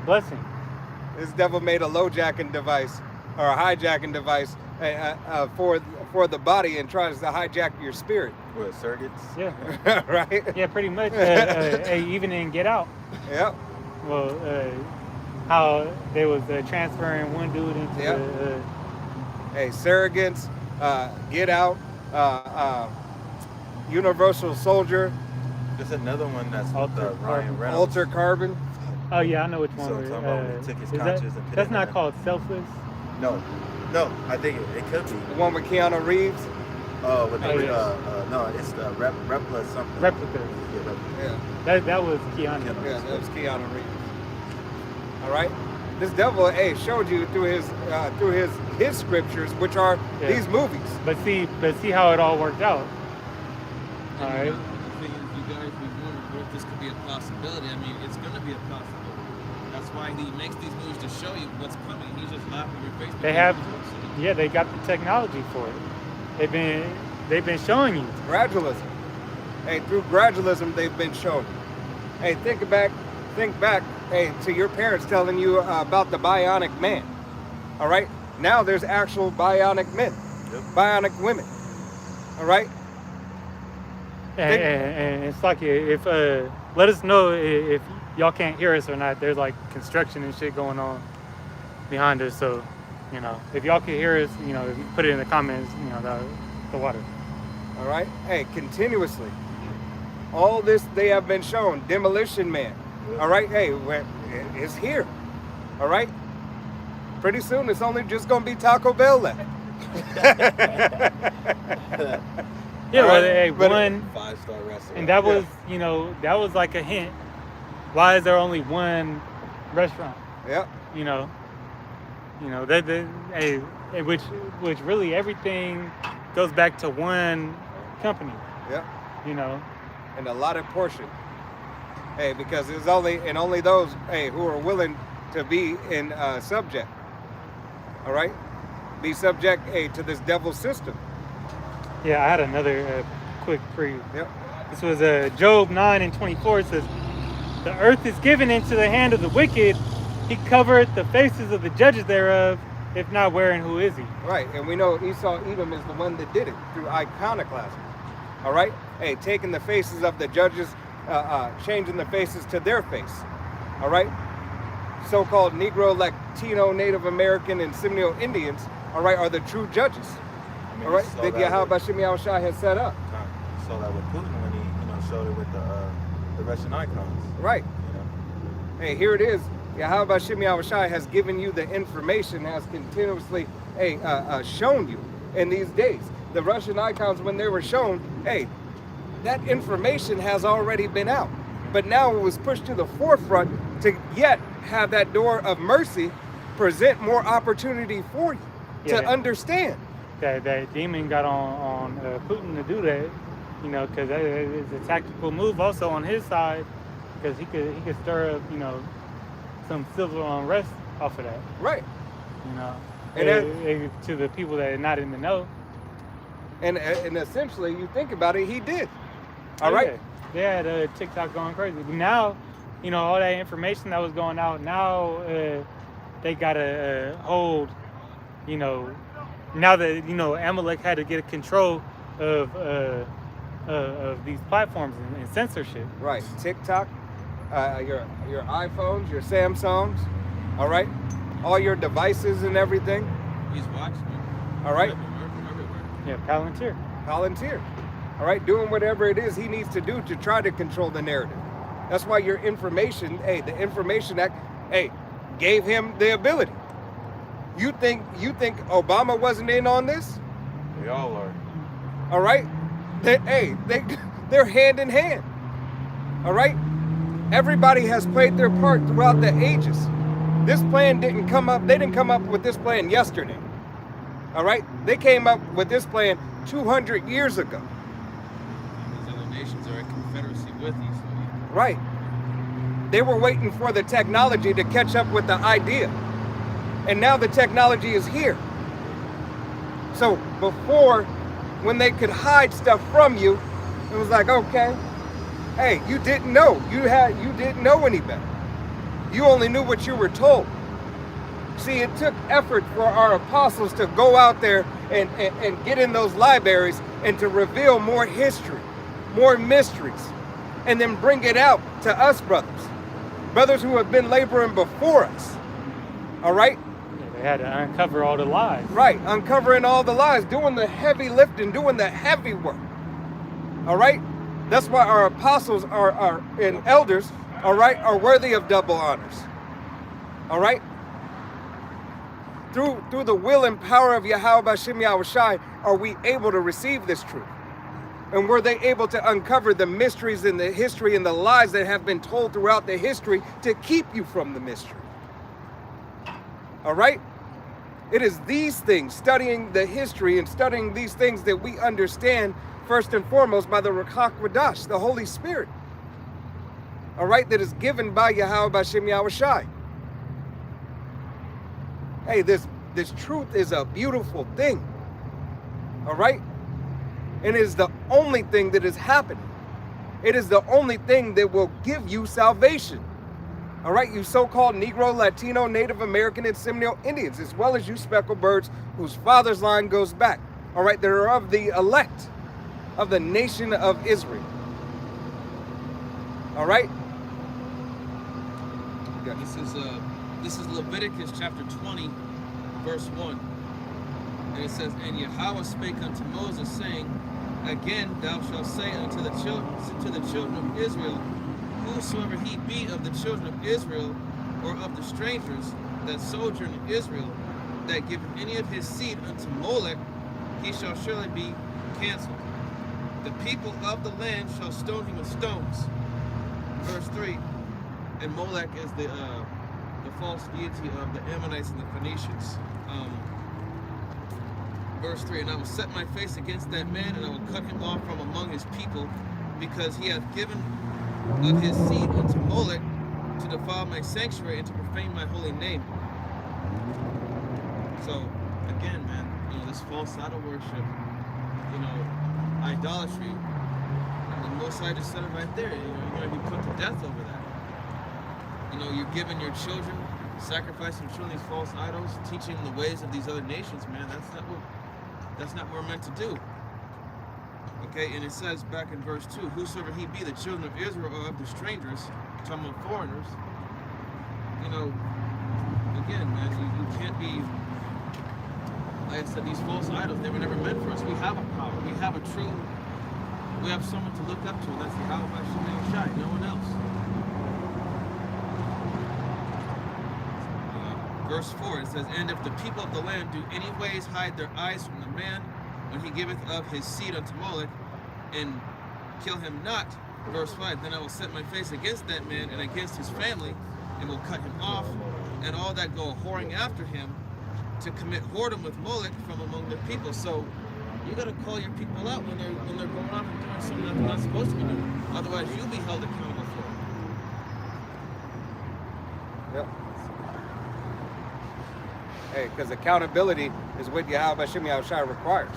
blessing. This devil made a lowjacking device or a hijacking device for the body and tries to hijack your spirit. What, surrogates? Yeah. Right? Yeah, pretty much. Even in Get Out. Yep. Well, how they was transferring one dude into Yep. Hey, surrogates, Get Out, Universal Soldier, There's another one that's with Alter Ryan Reynolds. Alter Carbon. Oh yeah, I know which one. So talking about when he took his conscience and put that's it not in called Selfless. No, I think it could be. The one with Keanu Reeves. With the, yes. no, it's the Repla something. Replica. Yeah, Replica. Yeah. That was Keanu. Yeah, that was Keanu Reeves. All right. This devil, showed you through his scriptures, which are Yeah. these movies. But see how it all worked out. All right. The thing is, you guys be wondering what if this could be a possibility. I mean, it's going to be a possibility. That's why he makes these movies to show you what's coming. He's just laughing in your face. They have, yeah, they got the technology for it. They've been showing you. Gradualism. Hey, through gradualism, they've been shown. Hey, think back, hey, to your parents telling you about the bionic man. All right? Now there's actual bionic men, bionic women. All right? And it's like if let us know if y'all can't hear us or not. There's like construction and shit going on behind us. So, if y'all can hear us, put it in the comments. The water. All right? Hey, continuously. All this they have been shown. Demolition Man. All right? Hey, it's here. All right? Pretty soon it's only just going to be Taco Bell left. Yeah, well, Right, hey, but one, 5-star restaurant. and that was, that was like a hint. Why is there only one restaurant? Yep. Which really everything goes back to one company. Yep. And a allotted portion. Hey, because it's only those who are willing to be in subject. All right, be subject to this devil system. Yeah, I had another quick preview. Yep. This was Job 9:24. It says, "The earth is given into the hand of the wicked. He covered the faces of the judges thereof. If not, where and who is he?" Right, and we know Esau Edom is the one that did it through iconoclasm. All right, hey, taking the faces of the judges, changing the faces to their face. All right, so-called Negro, Latino, Native American, and Seminole Indians. All right, are the true judges. All right, that Yahweh Bashim Yahushua has set up. You saw that with Putin when he showed it with the Russian icons. Right. Hey, here it is. Yahweh Bashim Yahushua has given you the information, has continuously shown you in these days. The Russian icons, when they were shown, that information has already been out. But now it was pushed to the forefront to yet have that door of mercy present more opportunity for you to understand. That demon got on Putin to do that, because it's a tactical move also on his side, because he could stir up, some civil unrest off of that. Right. And to the people that are not in the know. And essentially, you think about it, he did. All right. Yeah. They had TikTok going crazy. But now, all that information that was going out, now they got to hold, now that, Amalek had to get control of these platforms and censorship. Right. TikTok, your iPhones, your Samsungs, all right? All your devices and everything. He's watching you. All right. Everywhere. Yeah, Palantir. Palantir. All right, doing whatever it is he needs to do to try to control the narrative. That's why your information, the Information Act, gave him the ability. You think Obama wasn't in on this? We all are. All right? They're hand in hand. All right? Everybody has played their part throughout the ages. This plan they didn't come up with this plan yesterday. All right? They came up with this plan 200 years ago. These other nations are in confederacy with these. Right. They were waiting for the technology to catch up with the idea. And now the technology is here. So before, when they could hide stuff from you, it was like, okay, hey, you didn't know. You didn't know any better. You only knew what you were told. See, it took effort for our apostles to go out there and get in those libraries and to reveal more history, more mysteries, and then bring it out to us brothers who have been laboring before us. All right? Yeah, they had to uncover all the lies. Right, uncovering all the lies, doing the heavy lifting, doing the heavy work. All right? That's why our apostles and elders, all right, are worthy of double honors. All right? Through the will and power of Yahweh B'Shem Yahushai are we able to receive this truth. And were they able to uncover the mysteries in the history and the lies that have been told throughout the history to keep you from the mystery. All right? It is these things, studying the history and studying these things that we understand first and foremost by the Ruach HaKodesh, the Holy Spirit. All right? That is given by Yahweh B'Shem Yahushai. Hey, this truth is a beautiful thing. All right? And it is the only thing that is happening. It is the only thing that will give you salvation. All right, you so-called Negro, Latino, Native American, and Seminole Indians, as well as you speckled birds whose father's line goes back. All right, that are of the elect of the nation of Israel. All right? This is Leviticus chapter 20, verse 1. And it says, "And Yahweh spake unto Moses, saying, Again thou shalt say unto the children of Israel, Whosoever he be of the children of Israel, or of the strangers that sojourn in Israel, that giveth any of his seed unto Molech, he shall surely be canceled. The people of the land shall stone him with stones." Verse 3. And Molech is the false deity of the Ammonites and the Phoenicians. Verse 3, "And I will set my face against that man, and I will cut him off from among his people, because he hath given of his seed unto Molech to defile my sanctuary and to profane my holy name." So, again, man, this false idol worship, idolatry, and the Most High just said it right there. You're going to be put to death over that. You're giving your children, sacrificing children these false idols, teaching them the ways of these other nations, man. That's not what we're meant to do. Okay, and it says back in verse 2, "Whosoever he be, the children of Israel or of the strangers," talking about foreigners, again, man, you can't be, like I said, these false idols, they were never meant for us. We have a power. We have someone to look up to, and that's the Yahweh B'Shem Yahushai, no one else. Verse 4, it says, "And if the people of the land do any ways hide their eyes from the man, when he giveth of his seed unto Molech, and kill him not," verse 5, "then I will set my face against that man and against his family, and will cut him off, and all that go whoring after him, to commit whoredom with Molech from among the people." So you got to call your people out when they're going off and doing something that they're not supposed to be doing. Otherwise, you'll be held accountable for it. Yep. Hey, because accountability is what Yahweh B'Shem Yahushai requires.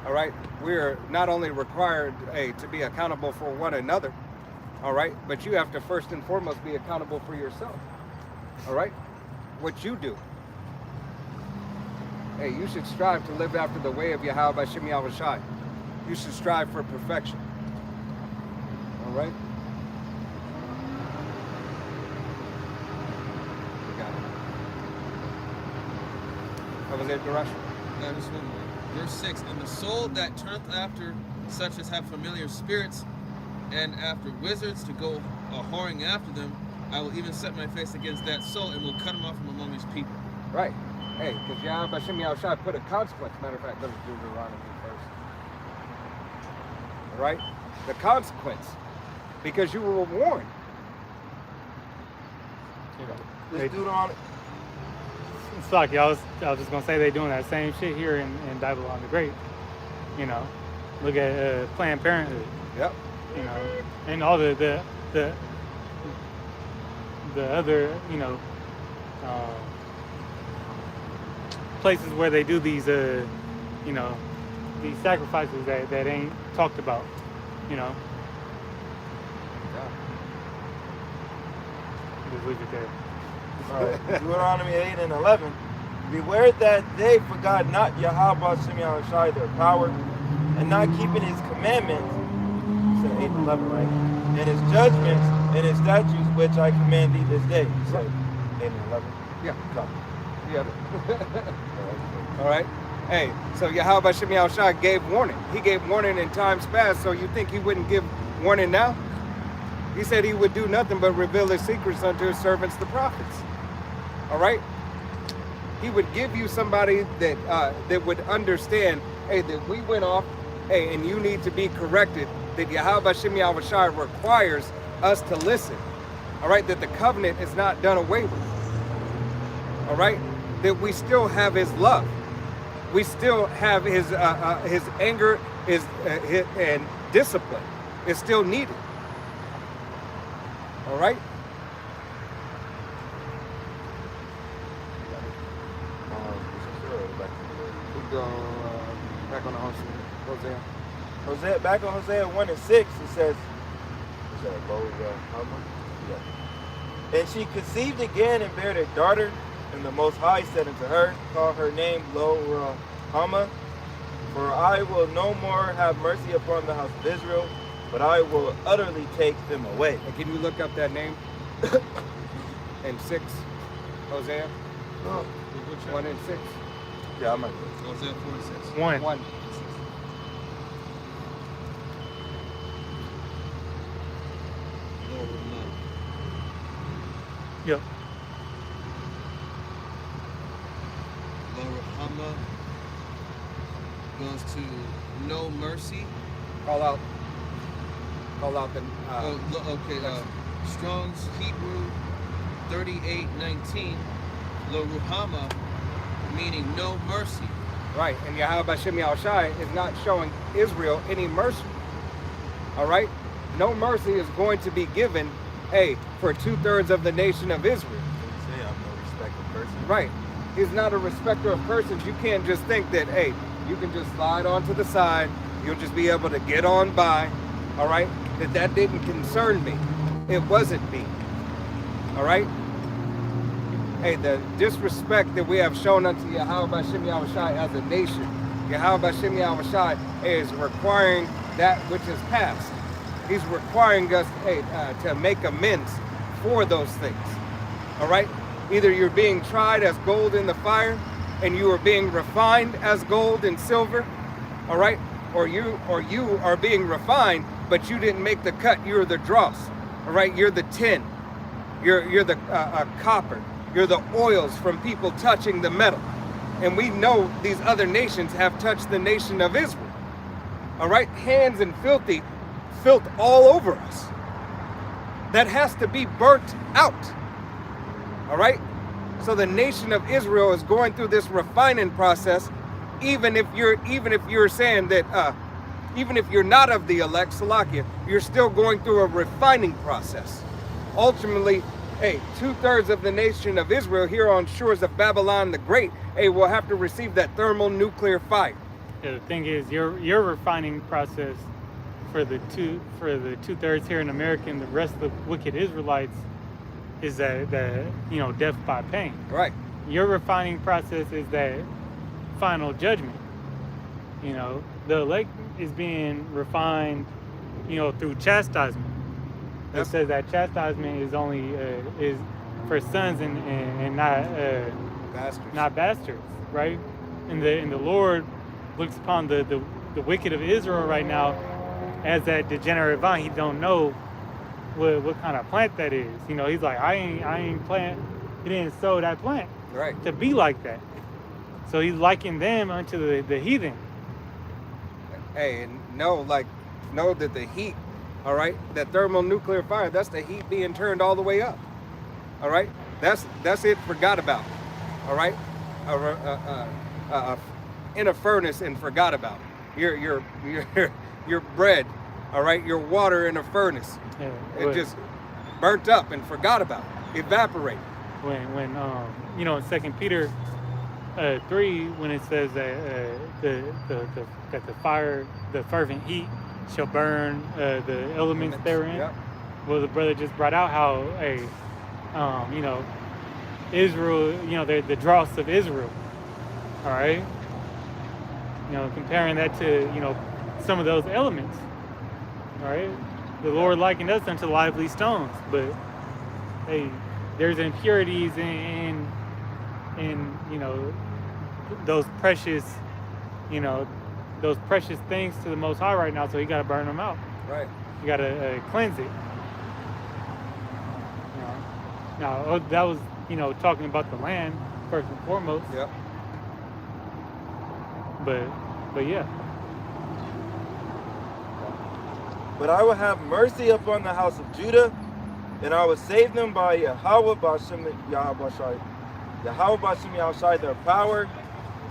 All right? We're not only required to be accountable for one another, all right, but you have to first and foremost be accountable for yourself. All right? What you do. Hey, you should strive to live after the way of Yahweh B'Shem Yahushai. You should strive for perfection. All right? What was it, Darash? No, just one more. Verse 6, "And the soul that turneth after such as have familiar spirits, and after wizards to go whoring after them, I will even set my face against that soul, and will cut him off from among his people." Right. Hey, because Yahweh B'Shem Yahushai put a consequence. Matter of fact, let's do Deuteronomy first. All right? The consequence. Because you were warned. Let's do it on it. It's like, I was just gonna say they're doing that same shit here in Babylon the Great. You know, look at Planned Parenthood. Yep. You know, and all the other, you know, places where they do these, you know, these sacrifices that ain't talked about, you know. Just leave it there. All right. Deuteronomy 8 and 11. Beware that they forgot not Yahweh Shem Yahushai their power, and not keeping his commandments. You said 8 and 11, right? And his judgments and his statutes which I command thee this day. You said 8 and 11. Yeah. Come. Yeah. All right. Hey, so Yahweh Shem Yahushai gave warning. He gave warning in times past, so you think he wouldn't give warning now? He said he would do nothing but reveal his secrets unto his servants, the prophets. All right? He would give you somebody that would understand, hey, that we went off, hey, and you need to be corrected, that Yahweh Shem Yahushai requires us to listen. All right? That the covenant is not done away with. All right? That we still have his love. We still have his anger, his and discipline is still needed. All right? We go back on the Hosea. Hosea, back on Hosea 1 and 6, it says, is that yeah. And she conceived again and bare a daughter, and the Most High said unto her, call her name Lo Ruhamah, for I will no more have mercy upon the house of Israel, but I will utterly take them away. And can you look up that name? And 6, Hosea? 1 and 6. Yeah, I might. Hosea 4 and 6. 1. 1. Lord will love. Yep. Lord Hama goes to no mercy. Call out the Okay. Strong's Hebrew 38:19. Lo Ruhama, meaning no mercy. right. And Yahweh Shem Yahushai is not showing Israel any mercy. All right? No mercy is going to be given, hey, for 2/3 of the nation of Israel. Say I'm no respected person. Right. He's not a respecter of persons. You can't just think that, hey, you can just slide onto the side. You'll just be able to get on by. All right? That didn't concern me. It wasn't me. All right? Hey, the disrespect that we have shown unto Yahweh Shem Yahushai as a nation, Yahweh Shem Yahushai is requiring that which is past. He's requiring us, hey, to make amends for those things. All right? Either you're being tried as gold in the fire, and you are being refined as gold and silver, all right? Or you are being refined, but you didn't make the cut. You're the dross, all right? You're the tin. You're the copper. You're the oils from people touching the metal. And we know these other nations have touched the nation of Israel. All right? Hands and filth all over us. That has to be burnt out. All right? So the nation of Israel is going through this refining process, even if you're saying that even if you're not of the elect, Salakia, you're still going through a refining process. Ultimately, hey, 2/3 of the nation of Israel here on shores of Babylon the Great, hey, will have to receive that thermonuclear fire. Yeah, the thing is, your refining process for the 2/3 here in America and the rest of the wicked Israelites is that you know, death by pain. Right. Your refining process is that final judgment. You know, the elect is being refined, you know, through chastisement. It Yep. says that chastisement is only is for sons and not Bastards. not bastards, right? And the Lord looks upon the wicked of Israel right now as that degenerate vine. He don't know what kind of plant that is. You know, he's like, I ain't plant. He didn't sow that plant Right. to be like that. So he's liking them unto the heathen. Hey, and know that the heat, all right, that thermonuclear fire, that's the heat being turned all the way up. All right? That's it forgot about. All right? In a furnace and forgot about. your bread, all right, your water in a furnace. Yeah, It just burnt up and forgot about it, evaporated. when you know, in 2 Peter 3, when it says that that the fire, the fervent heat shall burn the elements therein. Yep. Well, the brother just brought out how you know, Israel, you know, the dross of Israel. All right. You know, comparing that to, you know, some of those elements. All right. The Lord likened us unto lively stones, but hey, there's impurities in you know, those precious, you know, those precious things to the Most High right now. So you got to burn them out. Right. You got to cleanse it. You know, now that was, you know, talking about the land first and foremost. Yep. But yeah. But I will have mercy upon the house of Judah, and I will save them by Yahweh B'Shem Yahushai. Yahweh B'Shem Yahushai, their power,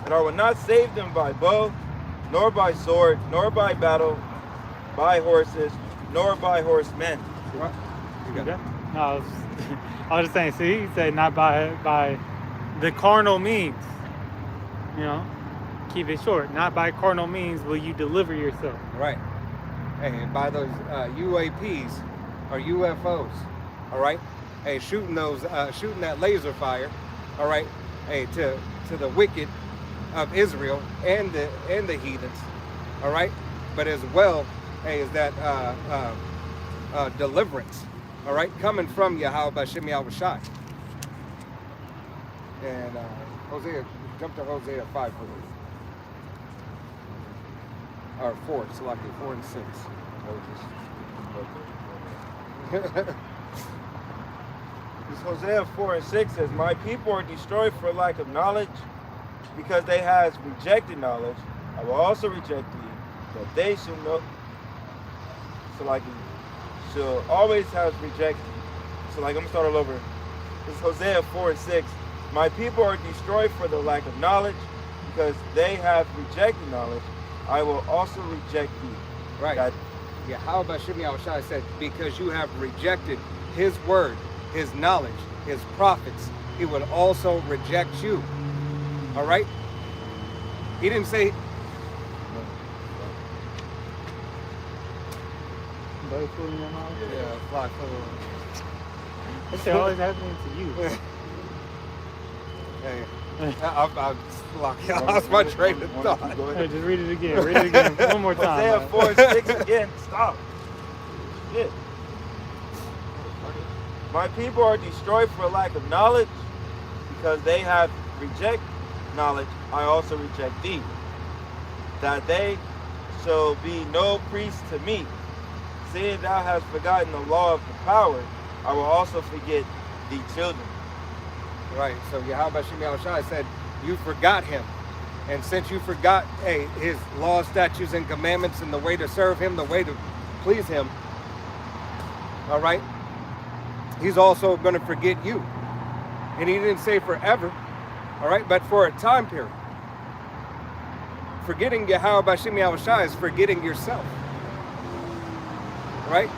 and I will not save them by bow, nor by sword, nor by battle, by horses, nor by horsemen. Right. You got it. No, I was just saying, see, he said not by the carnal means. You know, keep it short. Not by carnal means will you deliver yourself. Right. Hey, and by those UAPs or UFOs, all right. Hey, shooting that laser fire, all right. Hey, to the wicked of Israel and the heathens, all right. But as well, hey, is that deliverance, all right, coming from Yahweh B'Shem Yahushai. And Hosea, jump to Hosea 5 for this. Or 4, it's lucky, 4 and 6. This Hosea 4 and 6 says, my people are destroyed for lack of knowledge, because they have rejected knowledge. I will also reject thee, that they shall know. So like, shall always have rejected. So like, I'm gonna start all over. This is Hosea 4 and 6. My people are destroyed for the lack of knowledge, because they have rejected knowledge. I will also reject thee. Right. That, Yahweh B'Shem Yahushai said, because you have rejected his word, his knowledge, his prophets, he would also reject you. All right? He didn't say, Bird food in your mouth? yeah, fly full That shit always happening to you. Hey, I lost my train of thought. Go Hey, ahead. just read it again. Read it again one more time. Hosea man. 4 and 6 again. Stop. Shit. My people are destroyed for lack of knowledge, because they have rejected knowledge. I also reject thee, that they shall be no priest to me. Seeing thou hast forgotten the law of the power, I will also forget thee children. Right, so Yahweh B'Shem Yahushai said, you forgot him. And since you forgot, hey, his laws, statutes, and commandments, and the way to serve him, the way to please him, all right, he's also going to forget you. And he didn't say forever, all right, but for a time period. Forgetting Yahweh B'Shem Yahushai is forgetting yourself, right?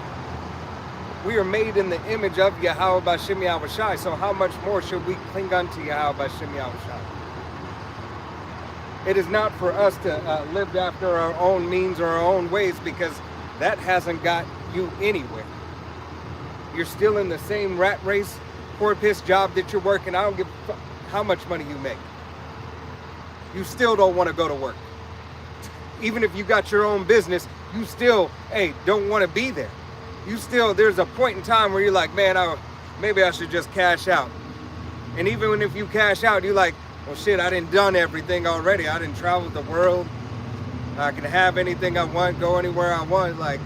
We are made in the image of Yahweh B'Shem Yahushai, so how much more should we cling unto Yahweh B'Shem Yahushai? It is not for us to live after our own means or our own ways, because that hasn't got you anywhere. You're still in the same rat race, poor piss job that you're working. I don't give a fuck how much money you make. You still don't want to go to work. Even if you got your own business, you still, hey, don't want to be there. You still, there's a point in time where you're like, man, maybe I should just cash out. And even if you cash out, you're like, well, shit, I done done everything already. I done traveled the world. I can have anything I want, go anywhere I want. Like,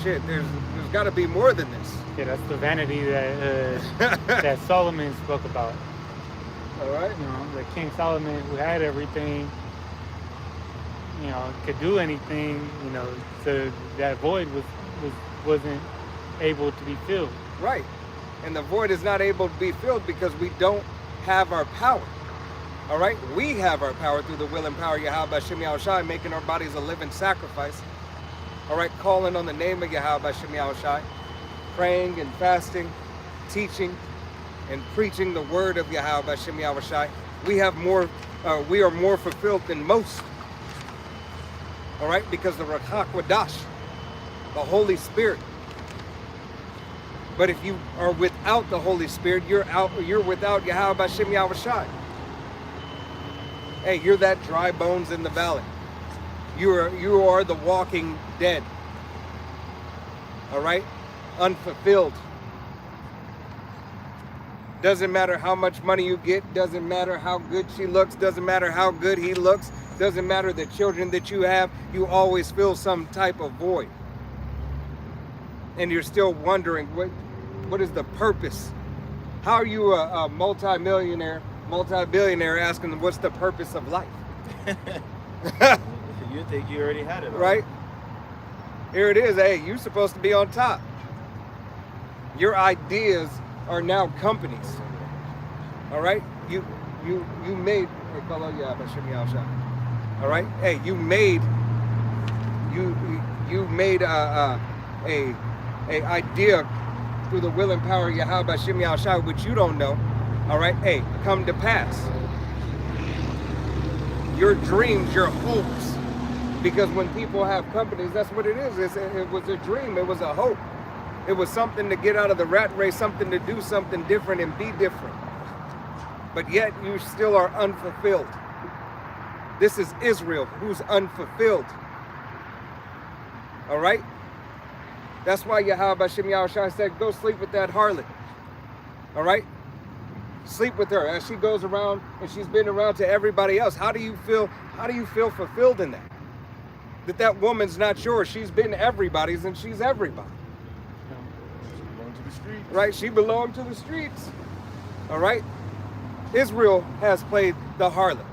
shit, there's got to be more than this. Yeah, that's the vanity that that Solomon spoke about. All right. You know, the King Solomon, who had everything, you know, could do anything, you know, so that void wasn't able to be filled. Right. And the void is not able to be filled because we don't have our power. All right? We have our power through the will and power of Yahweh Shem Yahushai, making our bodies a living sacrifice. All right? Calling on the name of Yahweh Shem Yahushai, praying and fasting, teaching and preaching the word of Yahweh Shem Yahushai. We are more fulfilled than most. All right? Because the Ruach HaKodesh, the Holy Spirit. But if you are without the Holy Spirit, you're without Yahweh Shem Yahushai. Hey, you're that dry bones in the valley. You are the walking dead. All right? Unfulfilled. Doesn't matter how much money you get, doesn't matter how good she looks, doesn't matter how good he looks, doesn't matter the children that you have, you always feel some type of void. And you're still wondering, what is the purpose? How are you a multi-billionaire asking them, what's the purpose of life? You think you already had it all. Right? Here it is. Hey, you're supposed to be on top. Your ideas are now companies. All right? You made, hey, follow Yahweh Shem Yahushai. All right? Hey, you made a idea through the will and power of Yahweh Shem Yahushai, which you don't know. All right? Hey, come to pass. Your dreams, your hopes. Because when people have companies, that's what it is. It was a dream. It was a hope. It was something to get out of the rat race, something to do something different and be different. But yet you still are unfulfilled. This is Israel who's unfulfilled. All right? That's why Yahweh Shem Yahushai said, go sleep with that harlot. All right? Sleep with her as she goes around and she's been around to everybody else. How do you feel fulfilled in that? That woman's not yours. She's been everybody's and she's everybody. She belonged to the street. Right? She belonged to the streets. All right? Israel has played the harlot.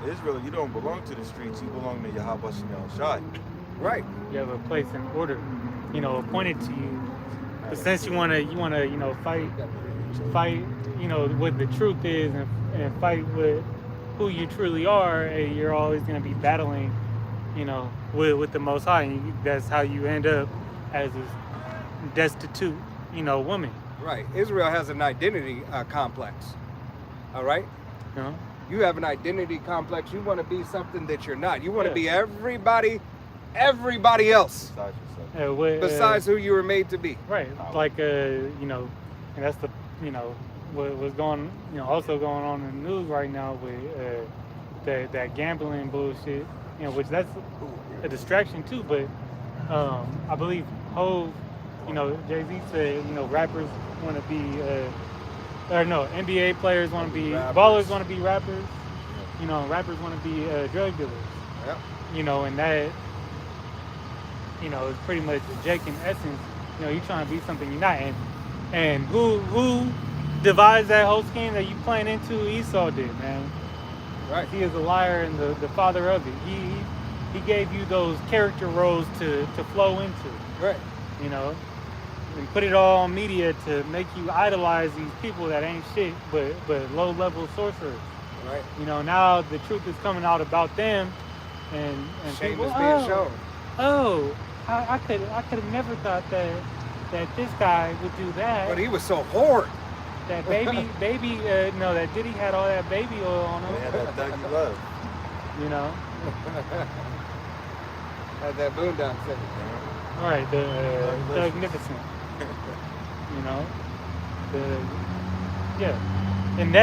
In Israel, you don't belong to the streets. You belong to Yahweh Shem Yahushai. Right. You have a place in order, appointed to you. But since you wanna, fight, what the truth is, and fight with who you truly are, you're always gonna be battling, with the Most High. And that's how you end up as a destitute, woman. Right. Israel has an identity complex. All right? You have an identity complex. You want to be something that you're not. You want to be everybody else Besides yourself. besides who you were made to be. Right. Like, and that's the, what's going, also going on in the news right now with that gambling bullshit, which that's a distraction too. But I believe Hov, Jay-Z said, rappers want to be, NBA players want to be, ballers want to be rappers, rappers want to be drug dealers. Yep. And that, it's pretty much Jake in essence, you're trying to be something you're not. And who devised that whole scheme that you playing into? Esau did, man. Right. He is a liar and the father of it. He gave you those character roles to flow into. Right. And put it all on media to make you idolize these people that ain't shit, but low-level sorcerers. Right. Now the truth is coming out about them, and Shame people, is being shown. I could have never thought that this guy would do that. But he was so horrid. That baby, that Diddy had all that baby oil on him. They had that thug you love. Had that boondock thing. All right, the Magnificent. And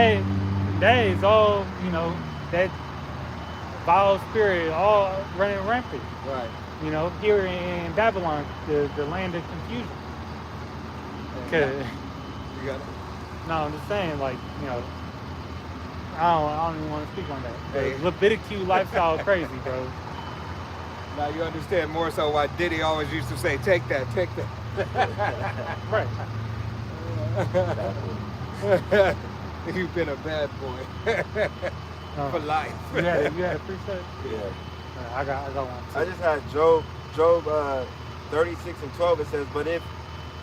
that is all, that vile spirit all running rampant. Right. Here in Babylon, the land of confusion. You got it. No, I'm just saying, I don't even want to speak on that. Hey. Leviticus lifestyle crazy, bro. Now you understand more so why Diddy always used to say, take that, take that. Right. You've been a bad boy for life. You had a preset? Yeah. I got one too. I just had Job 36:12. It says, but if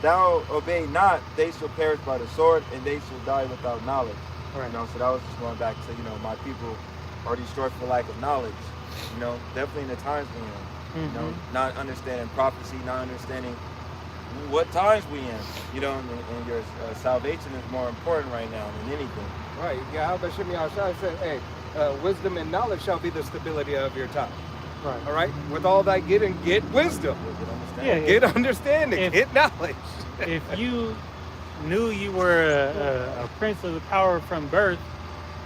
thou obey not, they shall perish by the sword, and they shall die without knowledge. Right. You know, so that was just going back to, you know, my people are destroyed for lack of knowledge. You know, definitely in the times we're in. You know, not understanding prophecy, not understanding what times we in. You know, and your salvation is more important right now than anything. Right. Yahweh Shem Yahushua said, hey, wisdom and knowledge shall be the stability of your time. Right. All right? With all thy getting, get wisdom. Yeah. Get understanding. Get knowledge. If you knew you were a prince of the power from birth,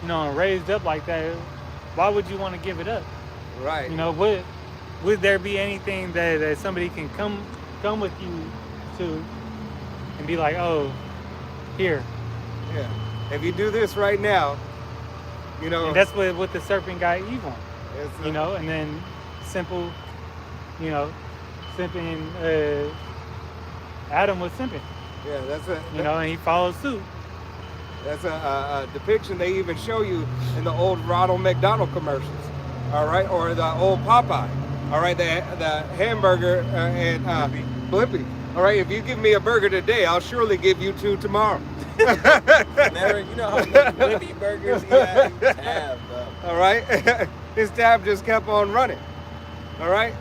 you know, and raised up like that, why would you want to give it up? Right. You know, would there be anything that somebody can come with you to and be like, oh, here. Yeah. If you do this right now, you know. And that's what the serpent got Eve on. It's You know, and then simple, you know, simping, Adam was simping. Yeah, that's a. You know, and he followed suit. That's a depiction they even show you in the old Ronald McDonald commercials. All right, or the old Popeye. All right, the hamburger and Blippy. All right, if you give me a burger today, I'll surely give you 2 tomorrow. Never, you know how many Blippy burgers he had? Tab, bro. All right, his tab just kept on running. All right,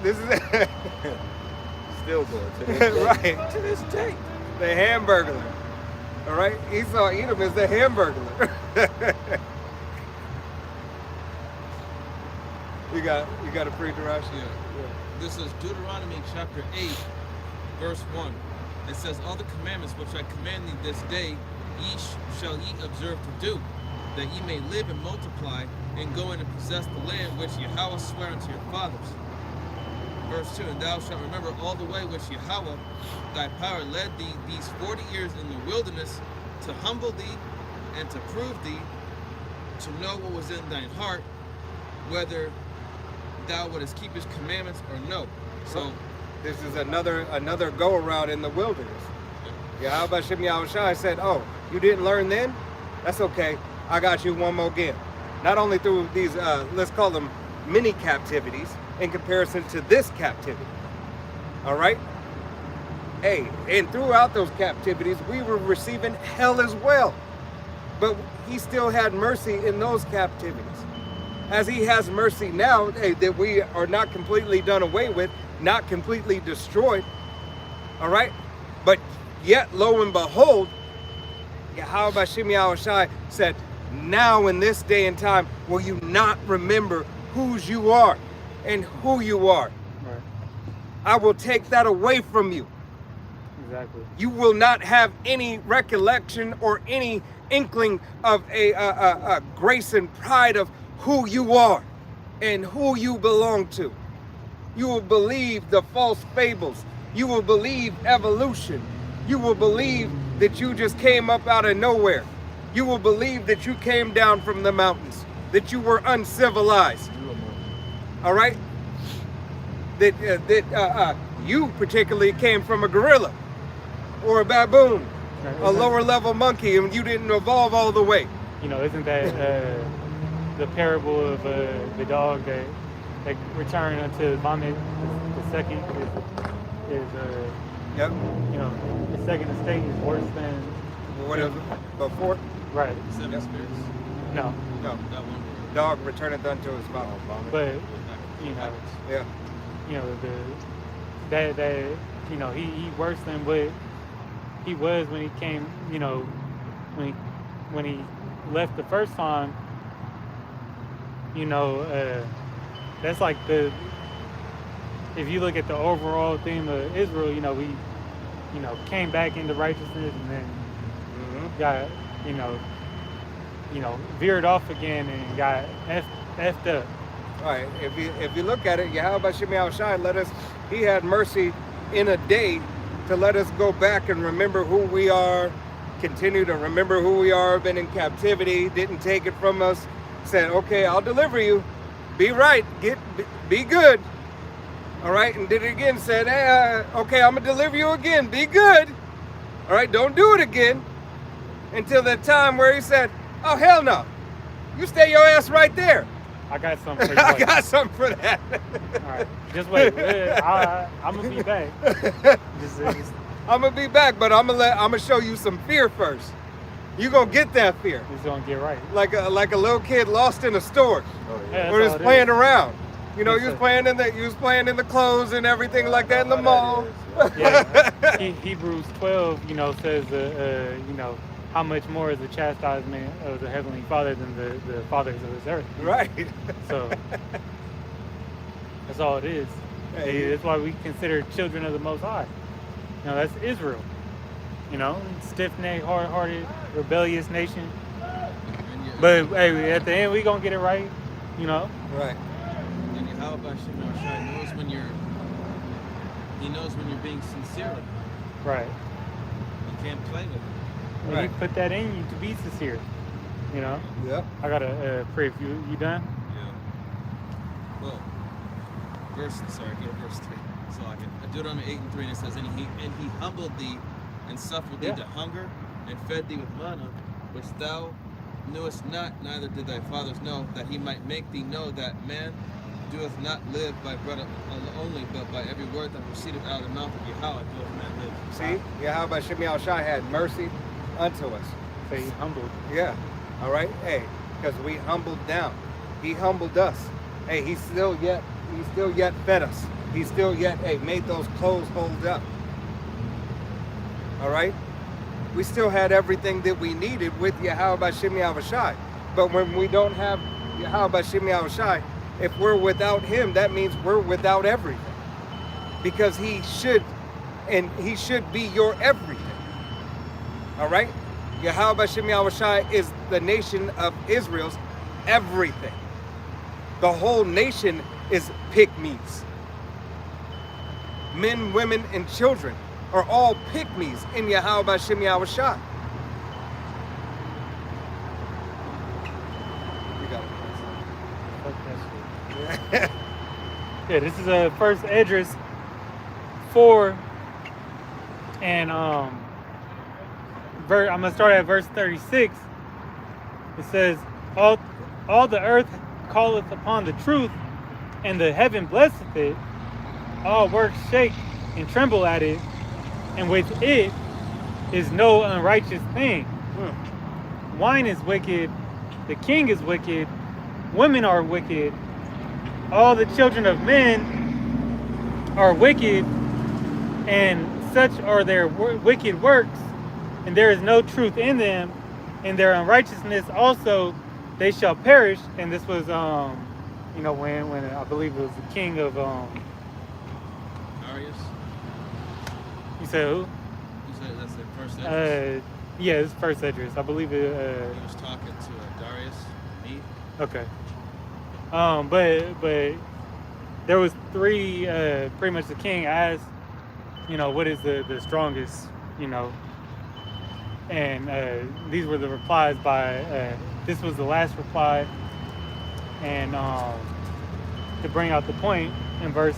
this is Still going to this day. right. To this day. The Hamburglar. All right, Esau Edom is the Hamburglar. you got a pre-Darash? Yeah. This is Deuteronomy chapter 8, verse 1. It says, all the commandments which I command thee this day, shall ye observe to do, that ye may live and multiply, and go in and possess the land which Yahweh sware unto your fathers. Verse 2, and thou shalt remember all the way which Yahweh thy power led thee these 40 years in the wilderness, to humble thee and to prove thee, to know what was in thine heart, whether thou wouldest keep his commandments or no. So This is another go around in the wilderness. Yahweh Shem Yahushua said, oh, you didn't learn then? That's okay. I got you one more again. Not only through these, let's call them mini captivities in comparison to this captivity. All right? Hey, and throughout those captivities, we were receiving hell as well. But he still had mercy in those captivities. As he has mercy now, hey, that we are not completely done away with, not completely destroyed. All right? But yet, lo and behold, Yahweh Shem Yahushua said, now in this day and time, will you not remember whose you are and who you are? Right. I will take that away from you. Exactly. You will not have any recollection or any inkling of a grace and pride of who you are and who you belong to. You will believe the false fables. You will believe evolution. You will believe that you just came up out of nowhere. You will believe that you came down from the mountains, that you were uncivilized. All right? That you particularly came from a gorilla or a baboon, a lower level monkey, and you didn't evolve all the way. You know, isn't that the parable of the dog that returned unto vomit? The second is Yep. you know, the second estate is worse than Whatever. Before? right. 7 spirits. No, No. That one. Dog returneth unto his vomit. but you know, Yeah. you know that you know he worse than what he was when he came. You know, when he left the first time. You know, that's like if you look at the overall theme of Israel, you know, we, you know, came back into righteousness and then got, you know, veered off again and got effed up. All right. If you look at it, Yahweh Shem Yahushua he had mercy in a day to let us go back and remember who we are, continue to remember who we are, been in captivity, didn't take it from us, said, okay, I'll deliver you. Be right, be good. All right, and did it again, said, hey, okay, I'm gonna deliver you again, be good. All right, don't do it again. Until that time where he said, oh, hell no. You stay your ass right there. I got something for you. I got something for that. All right, just wait. I'm gonna be back. Just, I'm gonna be back, but I'm gonna show you some fear first. You gonna get that fear. It's gonna get right. Like a little kid lost in a store. Oh, Yeah, yeah. that's Or just all it playing is. around. You know, Yes, you was sir. playing in the clothes and everything like that in the How mall. that is, yeah. Hebrews 12, you know, says, you know, how much more is the chastisement of the Heavenly Father than the fathers of this earth. Right. So that's all it is. Hey. That's why we consider children of the Most High. You know, that's Israel. You know, stiff-necked, hard-hearted, rebellious nation. And you- But hey, at the end, we gonna get it right. You know. Right. And Yahweh B'Shem Yahushua knows when he knows when you're being sincere with him. Right. You can't play with him. And Right. He put that in you to be sincere. You know. Yep. I gotta pray. If you done? Yeah. Well, go to verse 3. So I can Deuteronomy 8:3, and it says, and he humbled thee and suffered thee Yeah. to hunger and fed thee with manna, which thou knewest not, neither did thy fathers know, that he might make thee know that man doeth not live by bread only, but by every word that proceedeth out of the mouth of Yahweh doeth man live. See? Yahweh Shemi Shai had mercy unto us. Say humbled. Yeah. All right. Hey, because we humbled down. He humbled us. Hey, he still yet fed us. He still yet, hey, made those clothes hold up. All right. We still had everything that we needed with Yahweh Shemi Shai. But when we don't have Yahweh Shemi Shai, if we're without him, that means we're without everything. Because he should be your everything. All right? Yahweh Shemi Shai is the nation of Israel's everything. The whole nation is pygmies. Men, women, and children are all pygmies in Yahweh Shemi Shai. You got Fuck that shit. it. Yeah, this is a first Esdras 4, and I'm gonna start at verse 36. It says, all the earth calleth upon the truth, and the heaven blesseth it. All works shake and tremble at it, and with it is no unrighteous thing. Wine is wicked, the king is wicked, women are wicked, all the children of men are wicked, and such are their wicked works, and there is no truth in them, and their unrighteousness also they shall perish. And this was you know, when I believe it was the king of Darius, you said who? you said that's the first Esdras. Yeah, it's first Esdras. I believe it He was talking to Darius, me. okay. But there was three, pretty much the king asked, you know, what is the strongest, you know, and these were the replies by, this was the last reply, and to bring out the point, in verse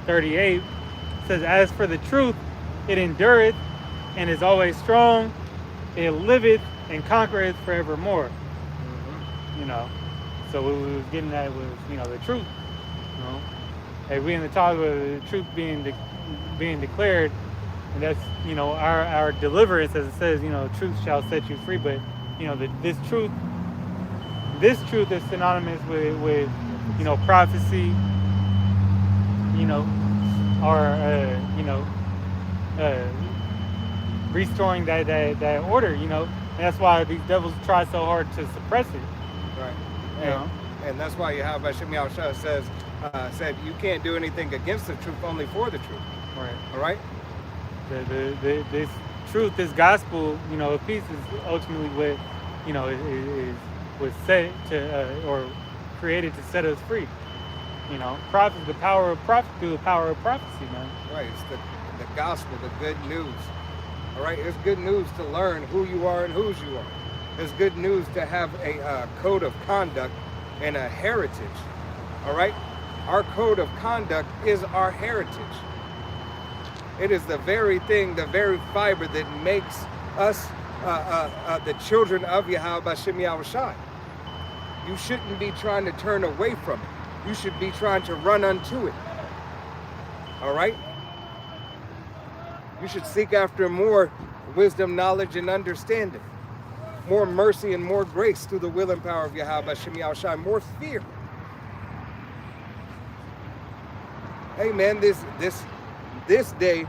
38, it says, as for the truth, it endureth and is always strong, it liveth and conquereth forevermore. You know, so what we was getting at was, you know, the truth. You know, hey, we in the talk of the truth being declared, and that's, you know, our deliverance, as it says, you know, truth shall set you free. But you know, this truth is synonymous with you know, prophecy. You know, or you know, restoring that order. You know, and that's why these devils try so hard to suppress it. Right. You know? And that's why Yahweh Shemi Shai said you can't do anything against the truth, only for the truth. Right. All right? This truth, this gospel, you know, of peace is ultimately what, you know, was set to or created to set us free. You know, the power of prophecy through the power of prophecy, man. Right. It's the gospel, the good news. All right? It's good news to learn who you are and whose you are. It's good news to have a code of conduct and a heritage. All right? Our code of conduct is our heritage. It is the very thing, the very fiber that makes us the children of Yahweh Shemi Shai. You shouldn't be trying to turn away from it. You should be trying to run unto it. All right? You should seek after more wisdom, knowledge, and understanding. more mercy and more grace through the will and power of Yahweh Hashem Yahushai, more fear. Hey man, this day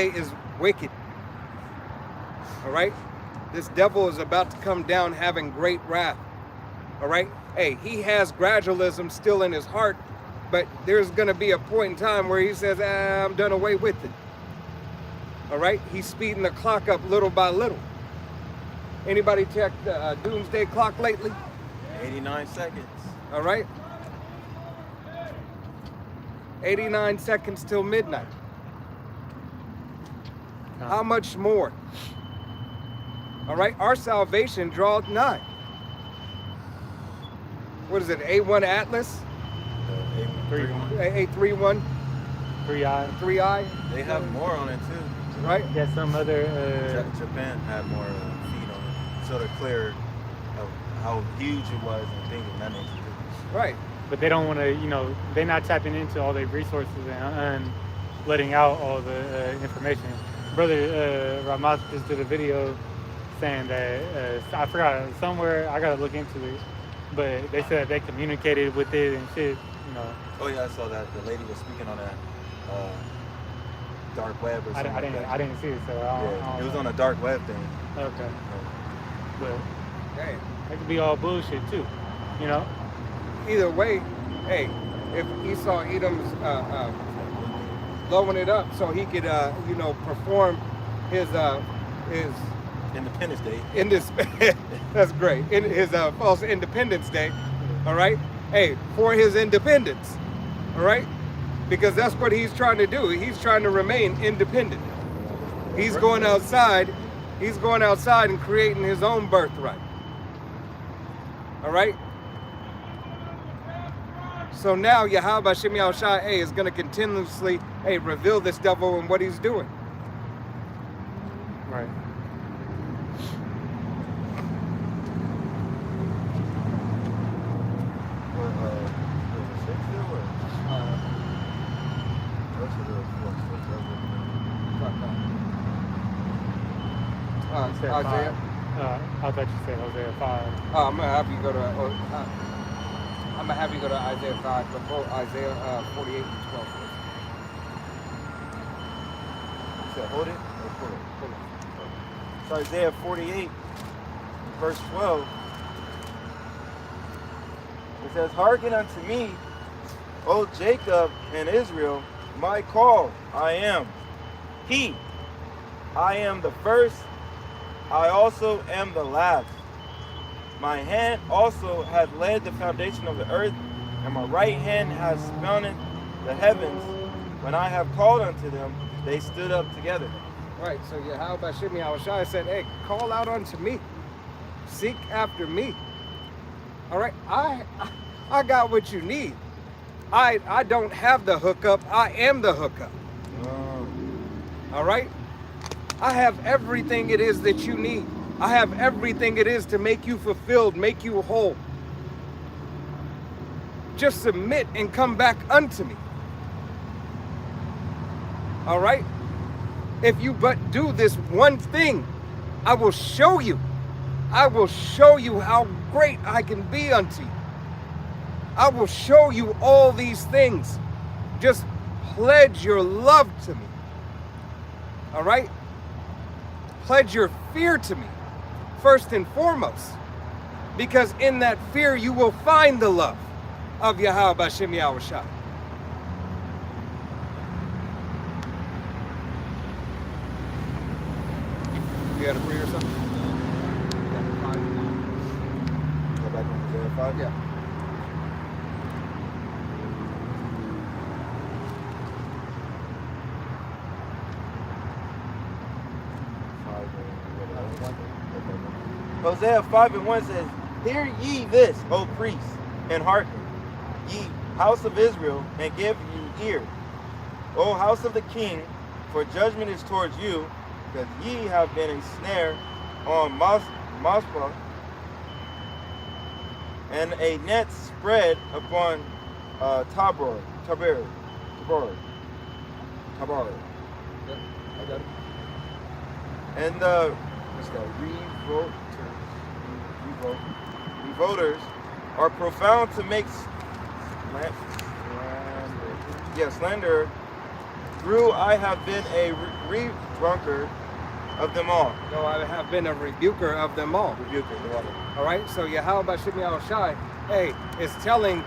is wicked. All right? This devil is about to come down having great wrath. All right? Hey, he has gradualism still in his heart, but there's going to be a point in time where he says, I'm done away with it. All right? He's speeding the clock up little by little. Anybody checked the doomsday clock lately? 89 seconds. All right? 89 seconds till midnight. How much more? All right? Our salvation draweth nigh. What is it? A1 Atlas? A31? 3i. 3i? They have more on it too. Right? Yeah, some other. Japan had more feet on it, sort of clear of how huge it was and things of that nature. Right. But they don't want to, they're not tapping into all their resources and letting out all the information. Brother Ramas just did a video saying that, I forgot, somewhere, I got to look into it, but they said they communicated with it and shit, Oh yeah, I saw that. The lady was speaking on that dark web or something. I didn't see it, so I don't It was know. on a dark web thing. Okay. But Hey. it could be all bullshit too, Either way, hey, if Esau Edom's blowing it up so he could, perform his Independence Day. in this that's great in his false Independence Day, all right, hey, for his independence, all right, because that's what he's trying to do. He's trying to remain independent. He's going outside and creating his own birthright, all right. So now Yahweh Hashem Yahushai is going to continuously reveal this devil and what he's doing. right. You said Isaiah. 5. I thought you said Hosea 5. I'm gonna have you go to. I'm gonna have you go to Isaiah 5, but go Isaiah 48 and 12. You said hold it or pull it? Pull it. So Isaiah 48, verse 12. It says, "Hearken unto me, O Jacob and Israel, my call, I am He. I am the first, I also am the last. My hand also hath laid the foundation of the earth, and my right hand has founded the heavens. When I have called unto them, they stood up together." Right. So Yahweh Hashem Yahushai said, "Hey, call out unto me, seek after me." All right. I got what you need. I don't have the hookup. I am the hookup. All right. I have everything it is that you need. I have everything it is to make you fulfilled, make you whole. Just submit and come back unto me. All right? If you but do this one thing, I will show you. I will show you how great I can be unto you. I will show you all these things. Just pledge your love to me. All right? Pledge your fear to me, first and foremost, because in that fear you will find the love of Yahweh Hashem Yahushai. You got a free or something? Go back on Isaiah 5? Yeah. Hosea 5:1 says, "Hear ye this, O priests, and hearken, ye house of Israel, and give ye ear, O house of the king, for judgment is towards you, because ye have been a snare on Mizpah, and a net spread upon Tabor. Yep, I got it. And the what's that? Revolters are profound to make slander. Through I have been a rebunker of them all. No, I have been a rebuker of them all. Rebuker, the water. All right, so Yahweh Bashim Yahushai, hey, is telling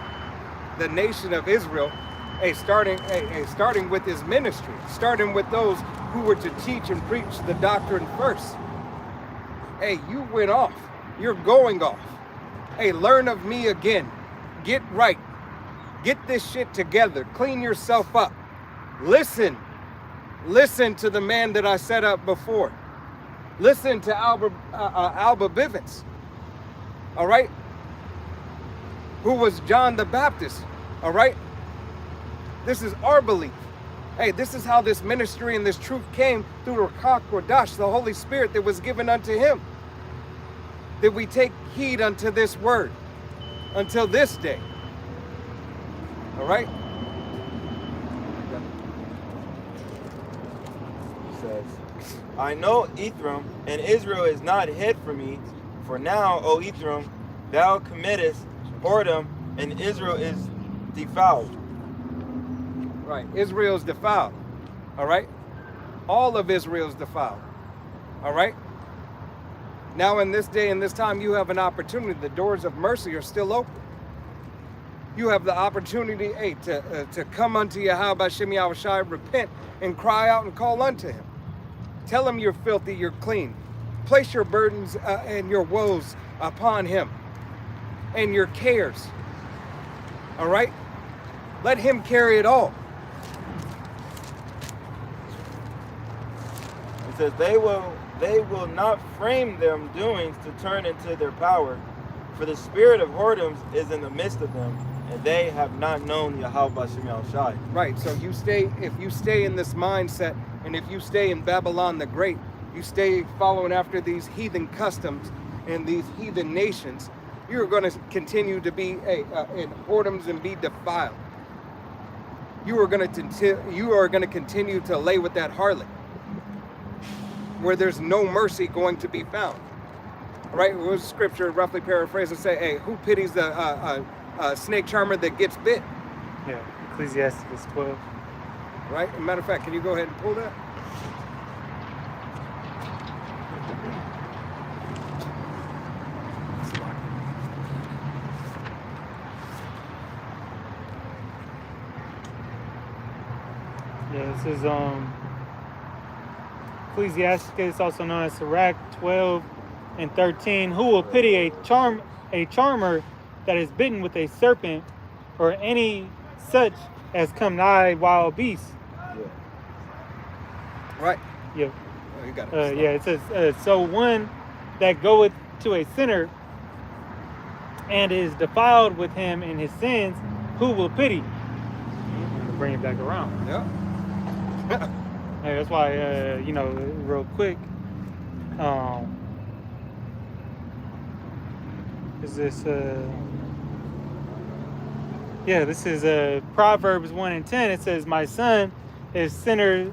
the nation of Israel, hey, starting with his ministry, starting with those who were to teach and preach the doctrine first. Hey, you went off. You're going off. Hey, learn of me again. Get right. Get this shit together. Clean yourself up. Listen. Listen to the man that I set up before. Listen to Alba Bivens. All right? Who was John the Baptist. All right? This is our belief. Hey, this is how this ministry and this truth came through Ruach Kodash, the Holy Spirit that was given unto him. That we take heed unto this word until this day. All right? He says, I know Ephraim, and Israel is not hid from me. For now, O Ephraim, thou committest whoredom, and Israel is defiled. Right. Israel's defiled. All right? All of Israel's defiled. All right? Now in this day and this time, you have an opportunity. The doors of mercy are still open. You have the opportunity, hey, to come unto Yahweh Bashim Yahushai, repent and cry out and call unto him. Tell him you're filthy, you're clean. Place your burdens and your woes upon him and your cares. All right? Let him carry it all. It says, they will not frame them doings to turn into their power, for the spirit of whoredoms is in the midst of them, and they have not known Yahweh Bashim Yahushai. Right, so if you stay in this mindset, and if you stay in Babylon the Great, you stay following after these heathen customs and these heathen nations, you're going to continue to be in whoredoms and be defiled. You are going to continue to lay with that harlot, where there's no mercy going to be found. Right? It was scripture, roughly paraphrased, and say, hey, who pities a snake charmer that gets bit? Yeah, Ecclesiastes 12. Right? As a matter of fact, can you go ahead and pull that? Yeah, this is Ecclesiastes, also known as Sirach 12 and 13. Who will pity a charmer that is bitten with a serpent, or any such as come nigh wild beasts? Yeah. Right. Yeah. Oh, you got it. Yeah, it says, so one that goeth to a sinner and is defiled with him in his sins, who will pity? I'm gonna bring it back around. Yeah. Hey, that's why, real quick, is this, this is Proverbs 1 and 10. It says, my son, if sinners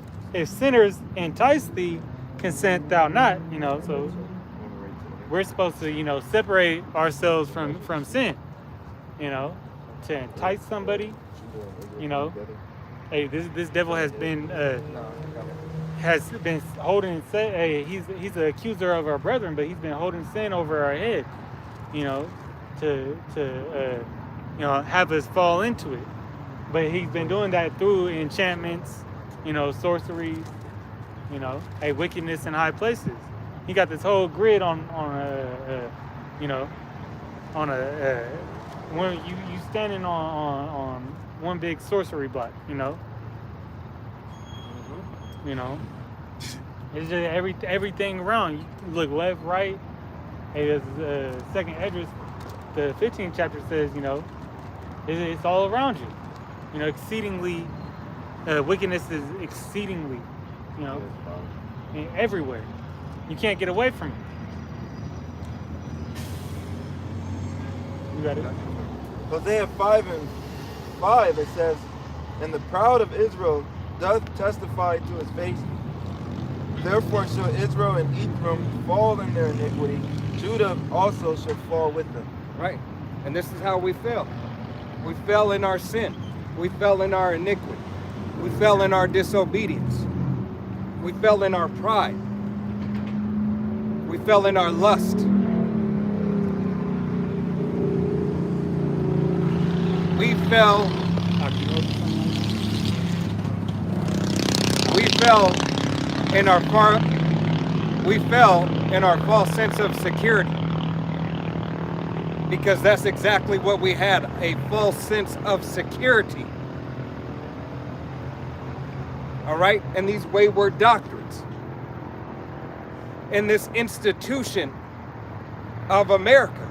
entice thee, consent thou not. So we're supposed to, separate ourselves from sin, to entice somebody, Hey, this devil has been holding and say, hey, he's the accuser of our brethren, but he's been holding sin over our head, to have us fall into it. But he's been doing that through enchantments, sorceries, wickedness in high places. He got this whole grid on when you standing on one big sorcery block, it's just everything around. You look left, right. Hey, there's second address. The 15th chapter says, it's all around you. Exceedingly, wickedness is exceedingly, everywhere. You can't get away from it. You got it. Hosea 5 and 5, it says, and the proud of Israel doth testify to his face Therefore shall Israel and Ephraim fall in their iniquity. Judah also shall fall with them. Right. And this is how we fell. We fell in our sin. We fell in our iniquity. We fell in our disobedience. We fell in our pride. We fell in our lust. We fell in our false sense of security. Because that's exactly what we had, a false sense of security. All right? And these wayward doctrines. In this institution of America.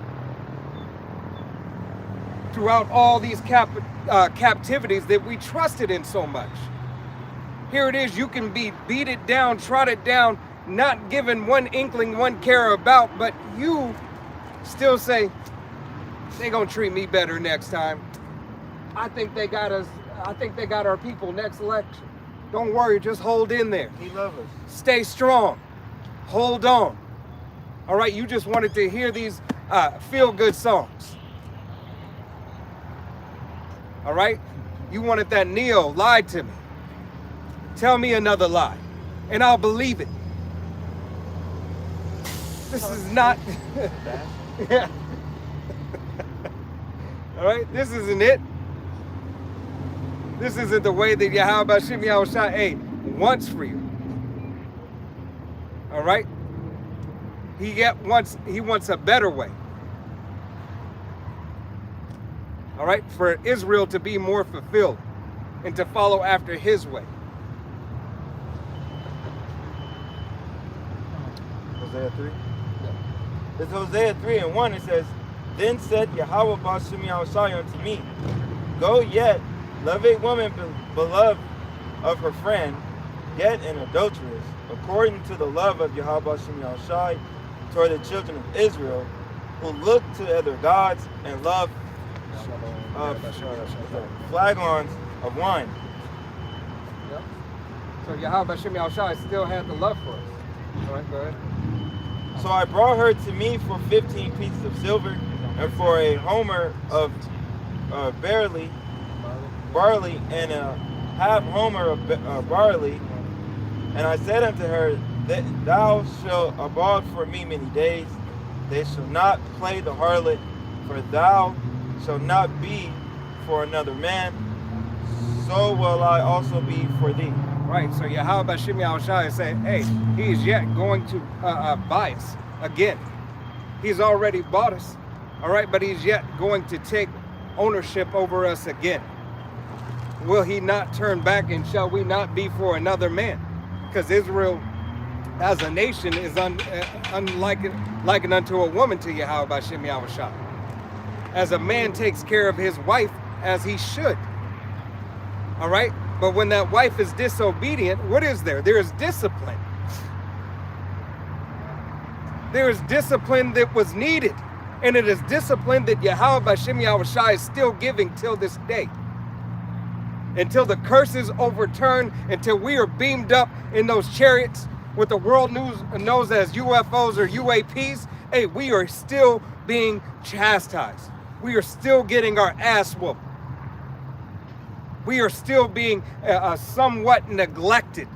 Throughout all these captivities that we trusted in so much. Here it is, you can be beaten down, trodden down, not given one inkling, one care about, but you still say, they're gonna treat me better next time. I think they got us, I think they got our people next election. Don't worry, just hold in there. He loves us. Stay strong. Hold on. All right, you just wanted to hear these feel-good songs. All right? You wanted that Neo, lied to me. Tell me another lie, and I'll believe it. This is not... Yeah. All right, this isn't it. This isn't the way that Yahweh Hashem Yahushua wants for you. All right? He wants a better way. All right? For Israel to be more fulfilled and to follow after his way. Hosea 3? Yeah. It's Hosea 3:1. It says, Then said Yahweh Ba'Shem Yahushai unto me, Go yet, love a woman beloved of her friend, yet an adulteress, according to the love of Yahweh Ba'Shem Yahushai toward the children of Israel, who look to other gods and love flagons of wine. Yep. So Yahweh Hashem Yahushua still had the love for us. All right, go ahead. So I brought her to me for 15 pieces of silver, and for a homer of barley, and a half homer of barley. And I said unto her, Thou shalt abide for me many days. They shall not play the harlot, for thou shalt not be for another man. So will I also be for thee. Right, so Yahweh Hashem Yahushua is saying, hey, he is yet going to buy us again. He's already bought us, all right, but he's yet going to take ownership over us again. Will he not turn back, and shall we not be for another man? Because Israel as a nation is likened unto a woman to Yahweh Hashem Yahushua. As a man takes care of his wife as he should. All right? But when that wife is disobedient, what is there? There is discipline. There is discipline that was needed. And it is discipline that Yahweh Hashem Yahushua is still giving till this day. Until the curses overturn, until we are beamed up in those chariots, what the world knows as UFOs or UAPs, hey, we are still being chastised. We are still getting our ass whooped. We are still being somewhat neglected.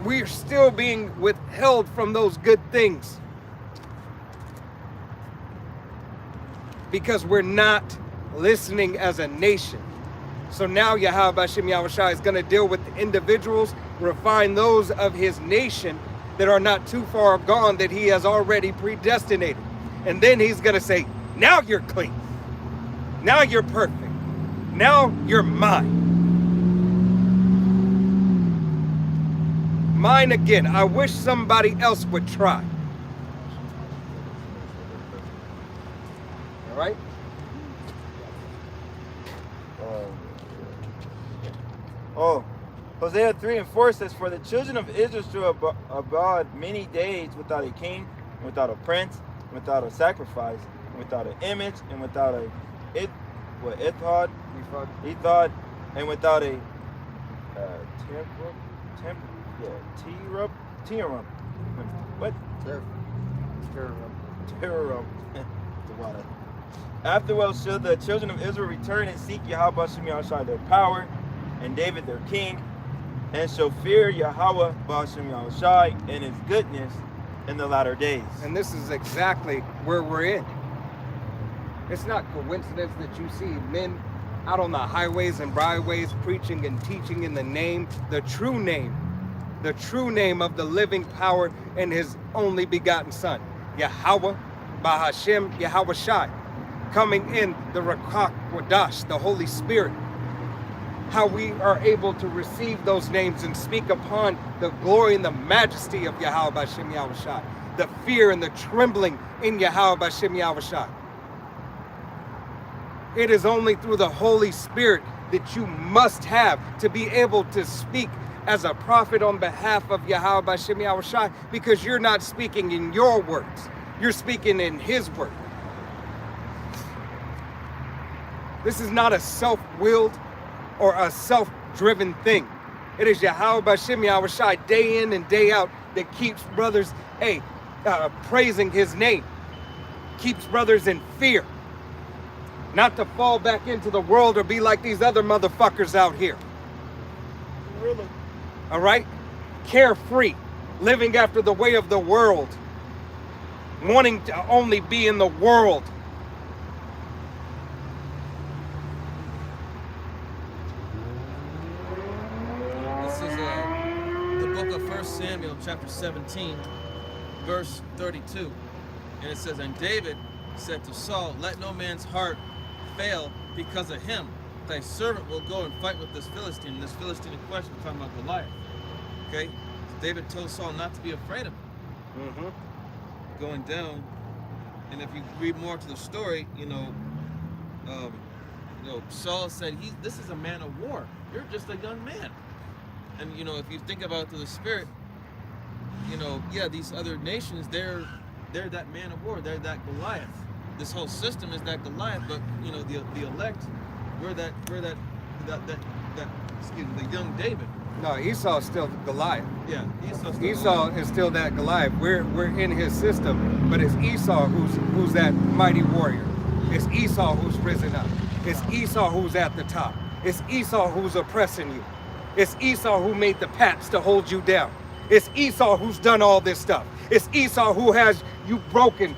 We are still being withheld from those good things. Because we're not listening as a nation. So now Yahweh Hashem Yahushua is going to deal with the individuals, refine those of his nation that are not too far gone, that he has already predestinated. And then he's going to say, now you're clean. Now you're perfect. Now you're mine. Mine again. I wish somebody else would try. All right? Hosea 3:4 says, For the children of Israel shall abide many days without a king, and without a prince, and without a sacrifice, and without an image, and without a ephod, and without a Tirum. What? Tirum. The water. Afterwards shall the children of Israel return and seek Yahweh Shem Yahushua their power, and David their king, and shall fear Yahweh Shem Yahushua and his goodness in the latter days. And this is exactly where we're in. It's not coincidence that you see men out on the highways and byways preaching and teaching in the name, the true name of the living power and his only begotten son, Yahweh Bahashem Yahweh Shai, coming in the Rakak Wadash, the Holy Spirit. How we are able to receive those names and speak upon the glory and the majesty of Yahweh Bashem Yahweh Shai, the fear and the trembling in Yahweh Bashem Yahweh Shai. It is only through the Holy Spirit that you must have to be able to speak as a prophet on behalf of Yahweh Bashem Yahweh Shai, because you're not speaking in your words, you're speaking in his word. This is not a self-willed or a self-driven thing. It is Yahweh Bashem Yahweh Shai day in and day out that keeps brothers, praising his name. Keeps brothers in fear. Not to fall back into the world or be like these other motherfuckers out here. Really? All right? Carefree. Living after the way of the world. Wanting to only be in the world. The book of 1 Samuel chapter 17 verse 32, and it says, and David said to Saul, let no man's heart fail because of him. Thy servant will go and fight with this Philistine. This Philistine in question, we're talking about Goliath. Okay, so David told Saul not to be afraid of him. Going down, and if you read more to the story, Saul said, this is a man of war. You're just a young man. And if you think about it through the spirit, these other nations, they're that man of war, they're that Goliath. This whole system is that Goliath, but the elect, we're the young David. No, Esau is still Goliath. Yeah, Esau is still that Goliath. We're in his system, but it's Esau who's that mighty warrior. It's Esau who's risen up. It's Esau who's at the top. It's Esau who's oppressing you. It's Esau who made the pacts to hold you down. It's Esau who's done all this stuff. It's Esau who has you broken,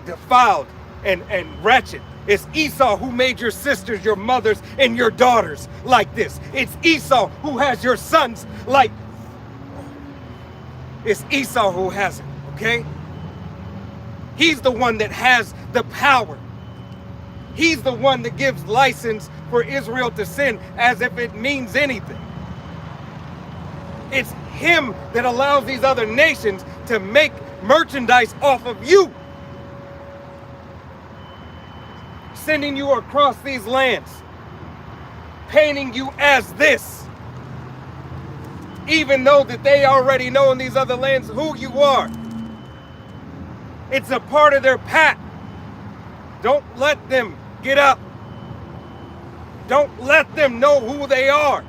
defiled, and wretched. It's Esau who made your sisters, your mothers, and your daughters like this. It's Esau who has your sons like... It's Esau who has it, okay? He's the one that has the power. He's the one that gives license for Israel to sin as if it means anything. It's him that allows these other nations to make merchandise off of you. Sending you across these lands. Painting you as this. Even though that they already know in these other lands who you are. It's a part of their pact. Don't let them get up. Don't let them know who they are.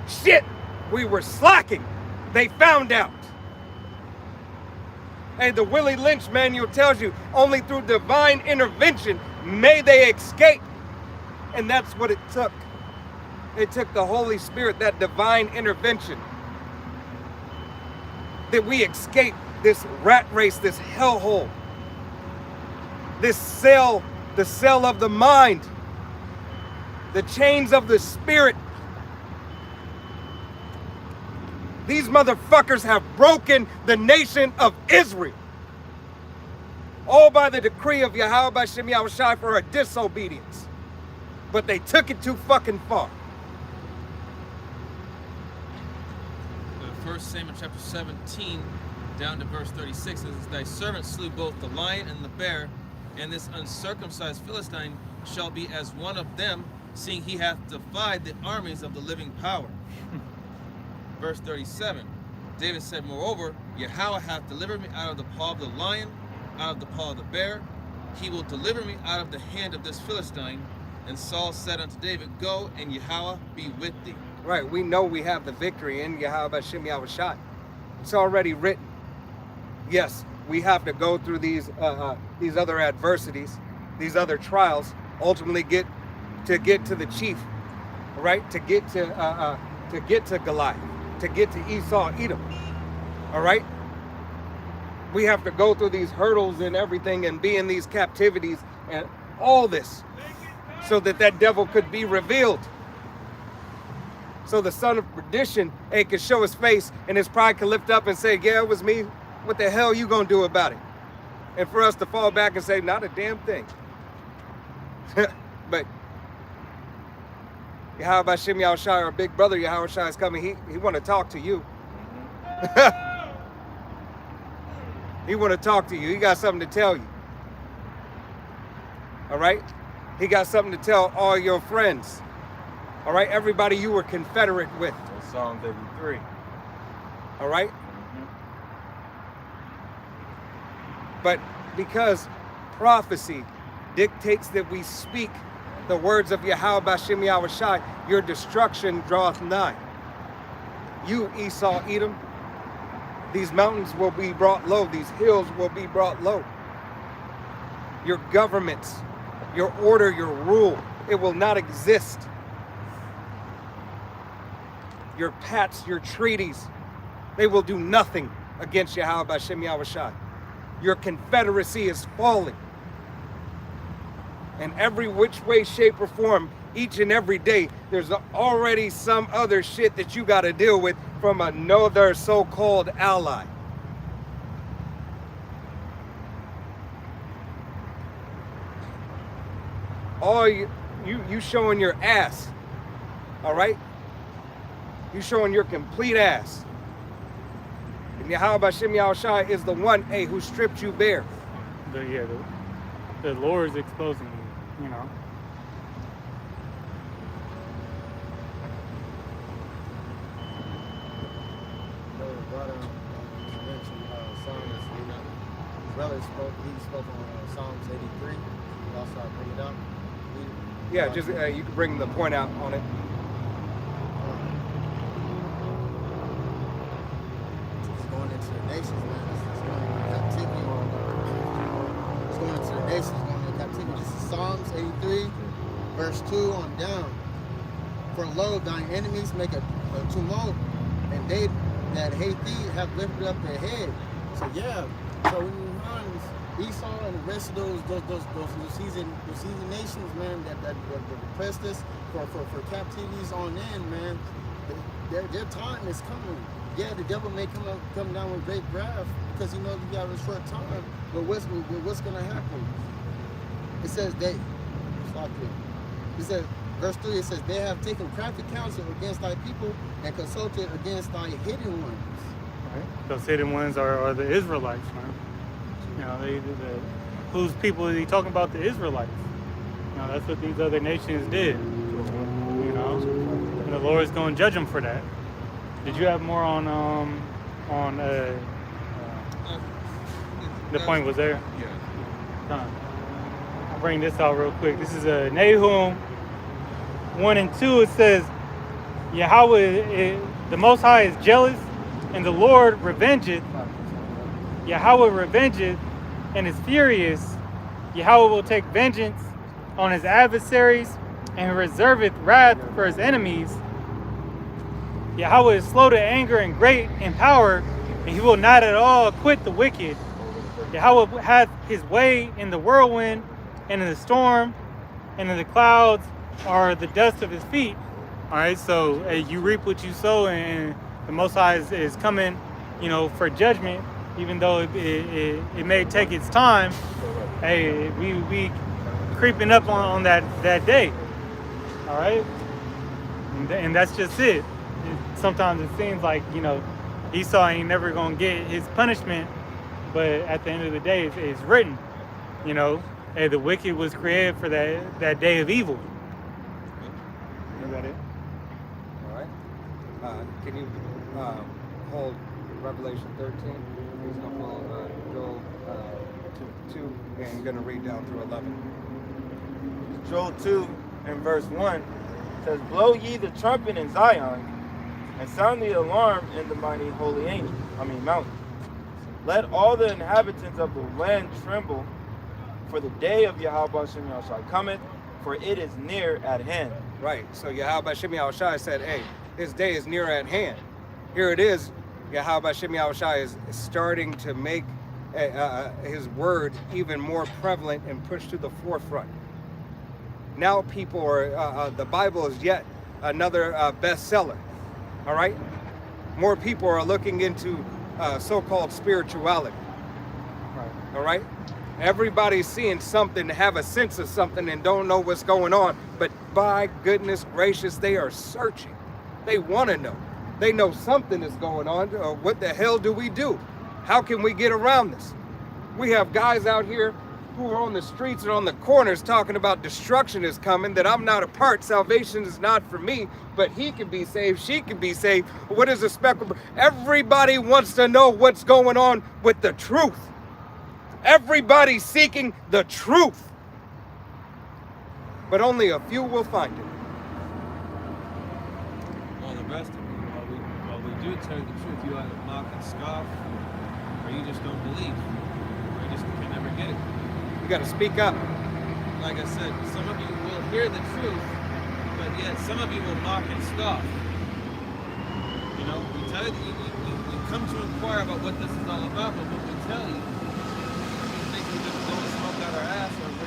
Shit, we were slacking. They found out. Hey, the Willie Lynch manual tells you only through divine intervention may they escape. And that's what it took. It took the Holy Spirit, that divine intervention, that we escape this rat race, this hellhole, this cell, the cell of the mind, the chains of the spirit. These motherfuckers have broken the nation of Israel. All by the decree of Yahweh Bashem Yahweh Shai for a disobedience. But they took it too fucking far. 1 Samuel chapter 17 down to verse 36 says, thy servant slew both the lion and the bear, and this uncircumcised Philistine shall be as one of them, seeing he hath defied the armies of the living power. Verse 37, David said, moreover, Yahweh hath delivered me out of the paw of the lion, out of the paw of the bear. He will deliver me out of the hand of this Philistine, And Saul said unto David, Go, and Yahweh be with thee. Right, we know we have the victory in Yahweh B'Shem Yahushai. It's already written. Yes, we have to go through these other adversities, these other trials, ultimately get to the chief, right? To get to Goliath, to get to Esau, Edom. All right? We have to go through these hurdles and everything and be in these captivities and all this so that devil could be revealed. So the son of perdition, could show his face and his pride could lift up and say, yeah, it was me. What the hell you gonna do about it? And for us to fall back and say, not a damn thing. But Yahweh B'Shem Yahushai, our big brother Yahushai is coming. He want to talk to you. He want to talk to you. He got something to tell you. All right? He got something to tell all your friends. All right? Everybody you were confederate with. That's Psalms 83. All right? But because prophecy dictates that we speak the words of Yahweh B'Shem Yahushai, your destruction draweth nigh. You, Esau, Edom, these mountains will be brought low. These hills will be brought low. Your governments, your order, your rule, it will not exist. Your pacts, your treaties, they will do nothing against Yahweh B'Shem Yahushai. Your confederacy is falling. And every which way, shape, or form, each and every day, there's already some other shit that you got to deal with from another so-called ally. All you showing your ass, all right? You showing your complete ass. And Yahweh B'Shem Yahushai is the one, who stripped you bare. The Lord is exposing you, you know. Brother spoke on Psalms 83. Also, I bring it up. Yeah, just you can bring the point out on it. It's going into the nations, man. It's going into captivity. It's going into the nations, going into captivity. This is Psalms 83, verse 2 on down. For lo, thine enemies make a tumult, and they that hate thee have lifted up their head. So yeah. So when you run Esau and the rest of those seasoned nations, man, that oppressed us for captivities on end, man, their time is coming. Yeah, the devil may come down with great wrath because he knows he got a short time. But what's gonna happen? It says it says verse 3. It says they have taken crafty counsel against thy people and consulted against thy hidden ones. Right? Those hidden ones are the Israelites, man. You know, whose people is he talking about? The Israelites. You know, that's what these other nations did. You know, and the Lord is going to judge them for that. Did you have more on the point was there? Yeah. I'll bring this out real quick. This is Nahum 1 and 2. It says, Yahweh, the Most High is jealous, and the Lord revengeth. Yahweh revengeth and is furious. Yahweh will take vengeance on his adversaries and reserveth wrath for his enemies. Yahweh is slow to anger and great in power, and he will not at all acquit the wicked. Yahweh hath his way in the whirlwind and in the storm, and in the clouds are the dust of his feet. All right, so you reap what you sow, and the Most High is coming, you know, for judgment. Even though it may take its time, hey, we creeping up on that day, all right? And that's just it. Sometimes it seems like, you know, Esau ain't never gonna get his punishment, but at the end of the day, it's written, you know, hey, the wicked was created for that day of evil. You got it? All right. Can you hold Revelation 13? He's going to follow Joel 2, and you're going to read down through 11. Joel 2, in verse 1 says, "Blow ye the trumpet in Zion, and sound the alarm in the mighty holy mountain. Let all the inhabitants of the land tremble, for the day of Yahweh Shem Yahushai cometh, for it is near at hand." Right. So Yahweh Shem Yahushai said, hey, his day is near at hand. Here it is. Yahweh Shem Yahushai is starting to make his word even more prevalent and pushed to the forefront. Now people are, the Bible is yet another bestseller. All right? More people are looking into so-called spirituality. Right. All right? Everybody's seeing something, have a sense of something, and don't know what's going on. But by goodness gracious, they are searching. They want to know. They know something is going on. What the hell do we do? How can we get around this? We have guys out here who are on the streets and on the corners talking about destruction is coming, that I'm not a part. Salvation is not for me, but he can be saved. She can be saved. What is a spectacle? Everybody wants to know what's going on with the truth. Everybody's seeking the truth, but only a few will find it. All the rest of it, while we do tell you the truth, you either mock and scoff, or you just don't believe, or you just can never get it. You got to speak up. Like I said, some of you will hear the truth, but yet some of you will mock and scoff. You know, we tell you, we come to inquire about what this is all about, but when we tell you, you think we're just blowing smoke out our ass, or we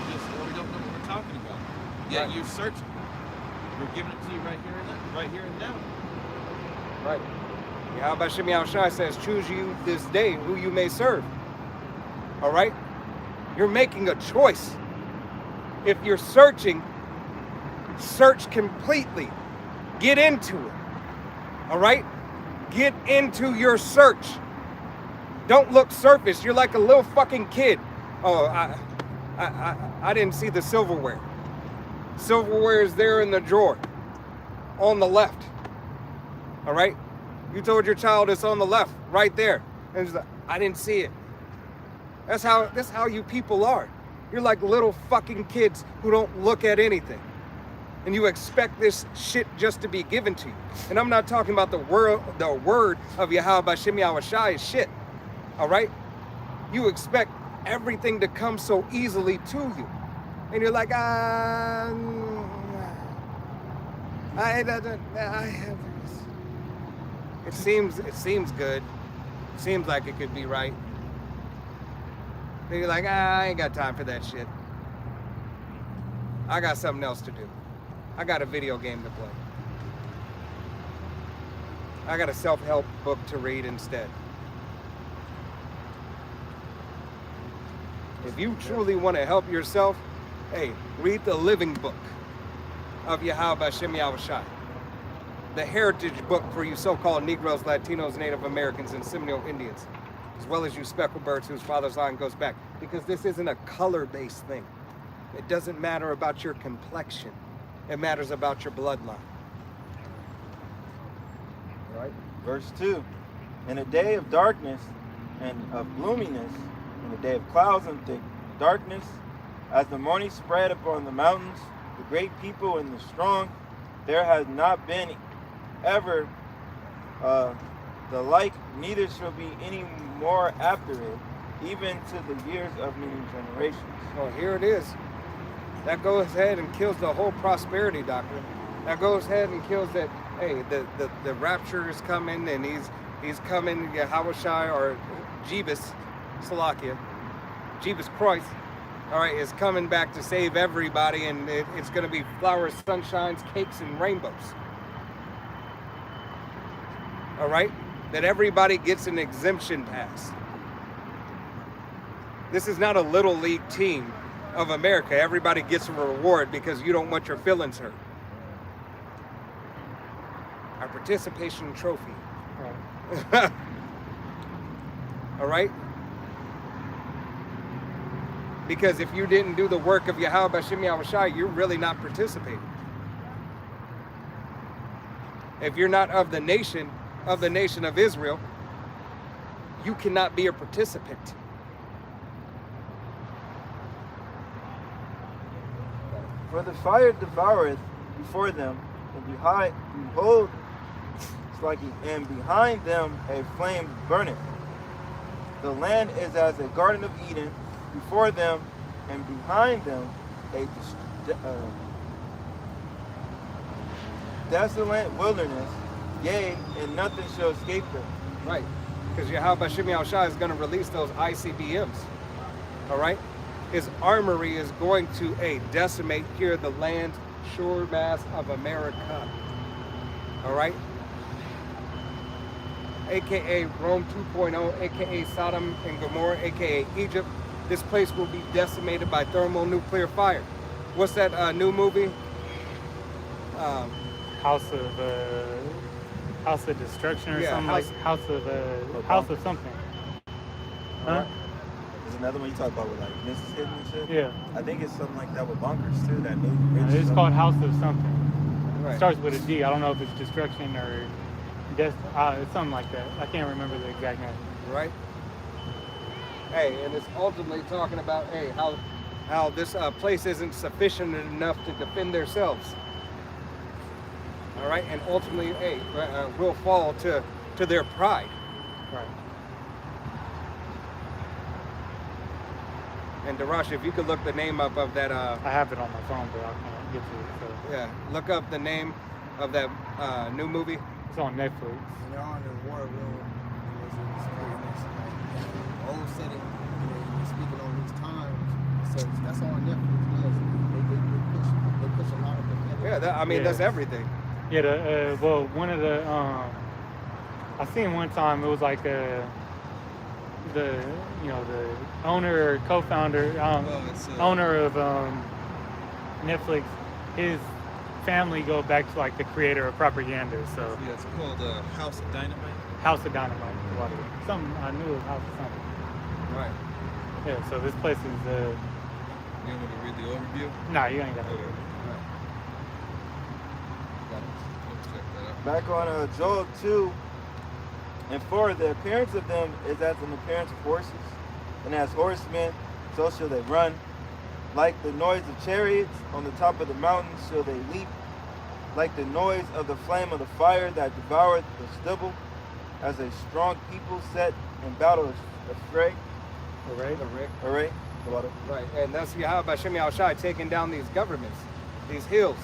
don't know what we're talking about. Yeah, Right. you're searching. We're giving it to you right here and now. Right. Yahweh Shem Yahushai says, choose you this day who you may serve. All right? You're making a choice. If you're searching, search completely. Get into it. All right? Get into your search. Don't look surface. You're like a little fucking kid. Oh, I didn't see the silverware. Silverware is there in the drawer, on the left. All right? You told your child it's on the left, right there. And it's like, I didn't see it. That's how you people are. You're like little fucking kids who don't look at anything. And you expect this shit just to be given to you. And I'm not talking about the word of Yahweh Shem Yahushai is shit. All right? You expect everything to come so easily to you. And you're like, I have this. It seems good. It seems like it could be right. Then you're like, I ain't got time for that shit. I got something else to do. I got a video game to play. I got a self-help book to read instead. If you truly want to help yourself, hey, read the living book of Yahweh Shem Yahushai. The heritage book for you so-called Negroes, Latinos, Native Americans, and Seminole Indians, as well as you speckled birds whose father's line goes back. Because this isn't a color-based thing. It doesn't matter about your complexion. It matters about your bloodline. Right? Verse 2. In a day of darkness and of gloominess, in a day of clouds and thick darkness, as the morning spread upon the mountains, the great people and the strong, there has not been ever the like, neither shall be any more after it, even to the years of many generations. Well, here it is. That goes ahead and kills the whole prosperity doctrine. That goes ahead and kills that, hey, the rapture is coming, and he's coming, Yahushai, or Jebus, Salakia, Jebus Christ, all right, is coming back to save everybody, and it's going to be flowers, sunshines, cakes, and rainbows. All right? That everybody gets an exemption pass. This is not a little league team of America. Everybody gets a reward because you don't want your feelings hurt. Our participation trophy. Right. All right? Because if you didn't do the work of Yahweh Shem Yahushai, you're really not participating. If you're not of the nation of Israel, you cannot be a participant. For the fire devoureth before them, and behold, and behind them a flame burneth. The land is as a garden of Eden before them, and behind them a desolate wilderness, yea, and nothing shall escape them. Right. Because Yahweh Shem Shai is going to release those ICBMs. All right? His armory is going to decimate here the land shore mass of America. All right? AKA Rome 2.0, AKA Sodom and Gomorrah, AKA Egypt. This place will be decimated by thermonuclear fire. What's that new movie? House of Destruction or something like House of something. Huh? There's another one you talk about with like Mrs. Hidden and shit. Yeah. I think it's something like that with bunkers too. That new. It's called House of something. Right. It starts with a D. I don't know if it's Destruction or it's something like that. I can't remember the exact name. Right? Hey, and it's ultimately talking about how this place isn't sufficient enough to defend themselves. All right, and ultimately, will fall to their pride. Right. And Darash, if you could look the name up of that. I have it on my phone, but I can't get to it. So Yeah, look up the name of that new movie. it's on Netflix. And they're on the war room. And it's like old setting. They're speaking on these times. So that's all Netflix does. They push a lot of the. Yeah, that's everything. Yeah, well, one of the I seen one time it was like the owner or co-founder owner of Netflix, his family go back to like the creator of propaganda. So Yeah, it's called House of Dynamite. House of Dynamite, whatever. Something I knew it was House of something. Right. Yeah, so this place is You want me to read the overview? nah, you ain't got to. Okay. Check that out. Back on Joel 2 and 4, the appearance of them is as an appearance of horses, and as horsemen, so shall they run. Like the noise of chariots on the top of the mountains shall they leap. Like the noise of the flame of the fire that devoureth the stubble, as a strong people set in battle array. Array. Right, and that's Yahweh Shem Shai taking down these governments, these hills,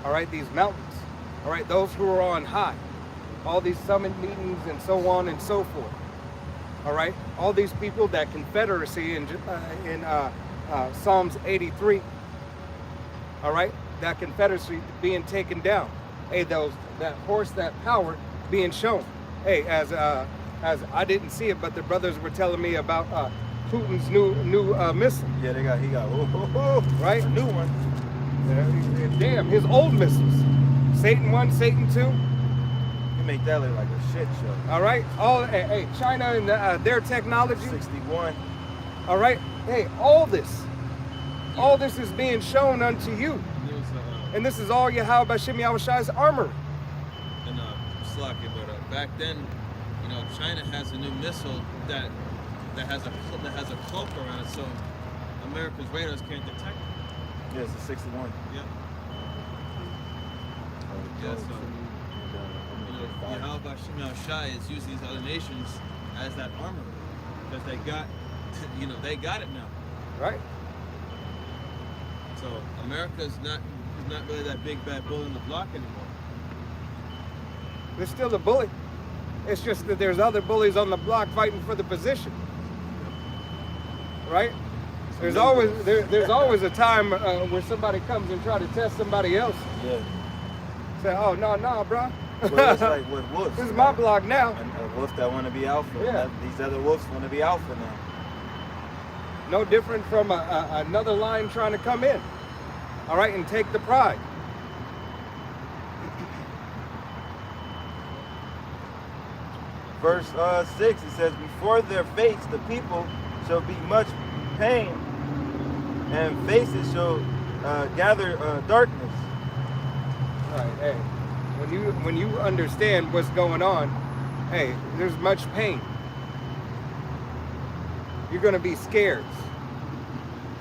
all right, these mountains, all right, those who are on high, all these summit meetings and so on and so forth, all right, all these people, that confederacy in Psalms 83, all right, that confederacy being taken down, hey, that horse, that power being shown, hey, as I didn't see it, but the brothers were telling me about Putin's new missile. Yeah, he got right? A new one. Damn, his old missiles. Satan 1, Satan 2. You make that look like a shit show. All right. China and their technology. 61. All right. Hey, all this is being shown unto you. There was And this is all Yahweh Shem Shai's armor. and Slocky, but back then, China has a new missile that has a cloak around it, so America's radars can't detect it. Yeah, it's a 61. Yep. Yeah, so Yahweh Shem Shai is using these other nations as that armor because they got, they got it now. Right. So America is not really that big bad bull in the block anymore. There's still a bully. It's just that there's other bullies on the block fighting for the position. Right? There's always a time where somebody comes and try to test somebody else. Yeah. Say, oh no, bro. Well, it's like with wolves. This is my block now. A wolf that want to be alpha. Yeah. These other wolves want to be alpha now. No different from another line trying to come in. All right, and take the pride. Verse 6, it says, before their face the people shall be much pain, and faces shall gather darkness. All right, hey, when you understand what's going on, hey, there's much pain. You're gonna be scared.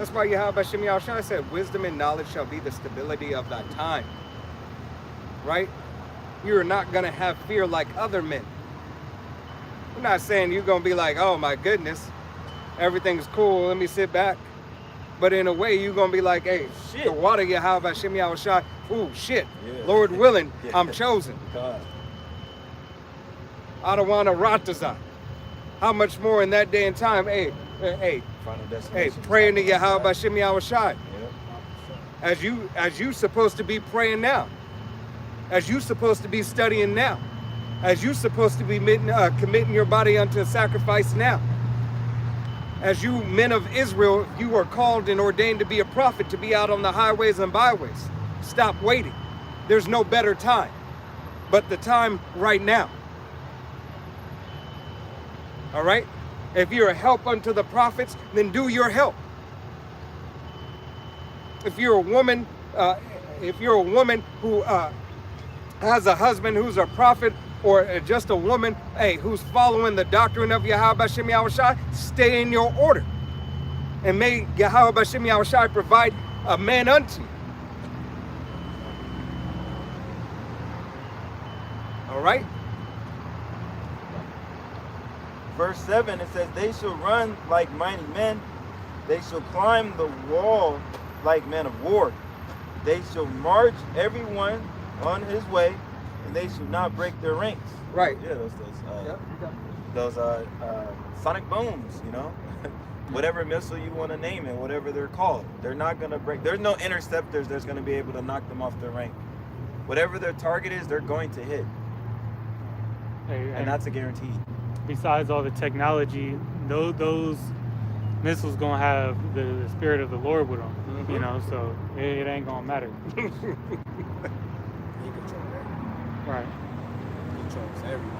That's why Yahweh Shem Yahushua said, wisdom and knowledge shall be the stability of thy time. Right? You're not going to have fear like other men. I'm not saying you're going to be like, oh my goodness, everything's cool, let me sit back. But in a way, you're going to be like, hey, Shit. the water Yahweh Shem Yahushua, ooh, shit, Yeah. Lord willing, Yeah. I'm chosen. God. Adawana Ratazah. How much more in that day and time? Hey, Final hey, destination. praying to Yahweh Shem Yahushua. Yeah. As you supposed to be praying now. As you supposed to be studying now. As you supposed to be committing your body unto a sacrifice now. As you men of Israel, you are called and ordained to be a prophet, to be out on the highways and byways. Stop waiting. There's no better time but the time right now. All right? If you're a help unto the prophets, then do your help. If you're a woman who has a husband who's a prophet, or just a woman, hey, who's following the doctrine of Yahweh Shem Yahushua, stay in your order. And may Yahweh Shem Yahushua provide a man unto you. All right? Verse 7, it says, they shall run like mighty men. They shall climb the wall like men of war. They shall march everyone on his way, and they shall not break their ranks. Right. Yeah, Yep. those sonic booms, you know? Whatever missile you want to name it, whatever they're called. They're not going to break. There's no interceptors that's going to be able to knock them off their rank. Whatever their target is, they're going to hit. And that's a guarantee. Besides all the technology, those missiles gonna have the spirit of the Lord with them, Mm-hmm. you know. So it ain't gonna matter, He controls everything. right? He controls everything.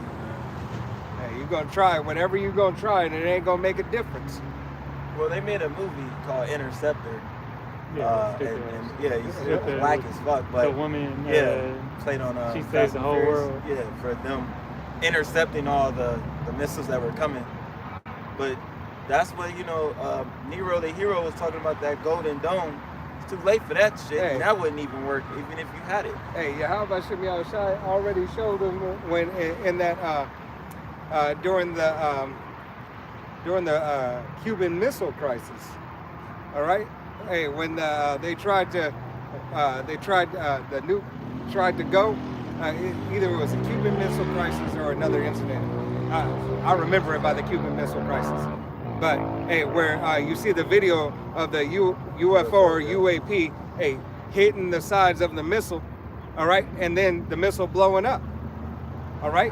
Hey, you're going to try it. Whatever you're going to try, and it ain't going to make a difference. Well, they made a movie called Interceptor. Yeah, Yeah, you see With it black as fuck, but the woman, played on she Fast saved the and whole Furious. world. Yeah, for them intercepting all the missiles that were coming. But that's what, Nero the hero was talking about, that golden dome. It's too late for that shit. Hey. And that wouldn't even work even if you had it. Hey, Yahweh Shem Yahushua already showed them when in that during the Cuban Missile Crisis. All right. Hey, when the nuke tried to go, either it was a Cuban Missile Crisis or another incident. I remember it by the Cuban Missile Crisis. But hey, where you see the video of the UFO or UAP, hey, hitting the sides of the missile, all right, and then the missile blowing up, all right.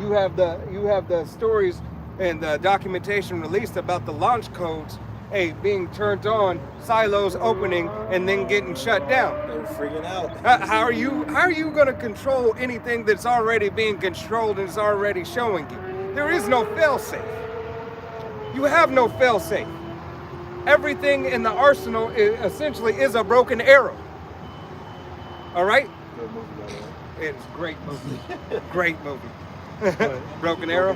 You have the stories and the documentation released about the launch codes, hey, being turned on, silos opening, and then getting shut down. They were freaking out. How are you going to control anything that's already being controlled and is already showing you? There is no fail-safe. You have no fail-safe. Everything in the arsenal essentially is a broken arrow. All right? Good movie, by the way. It's a great movie. Great movie. Broken Arrow.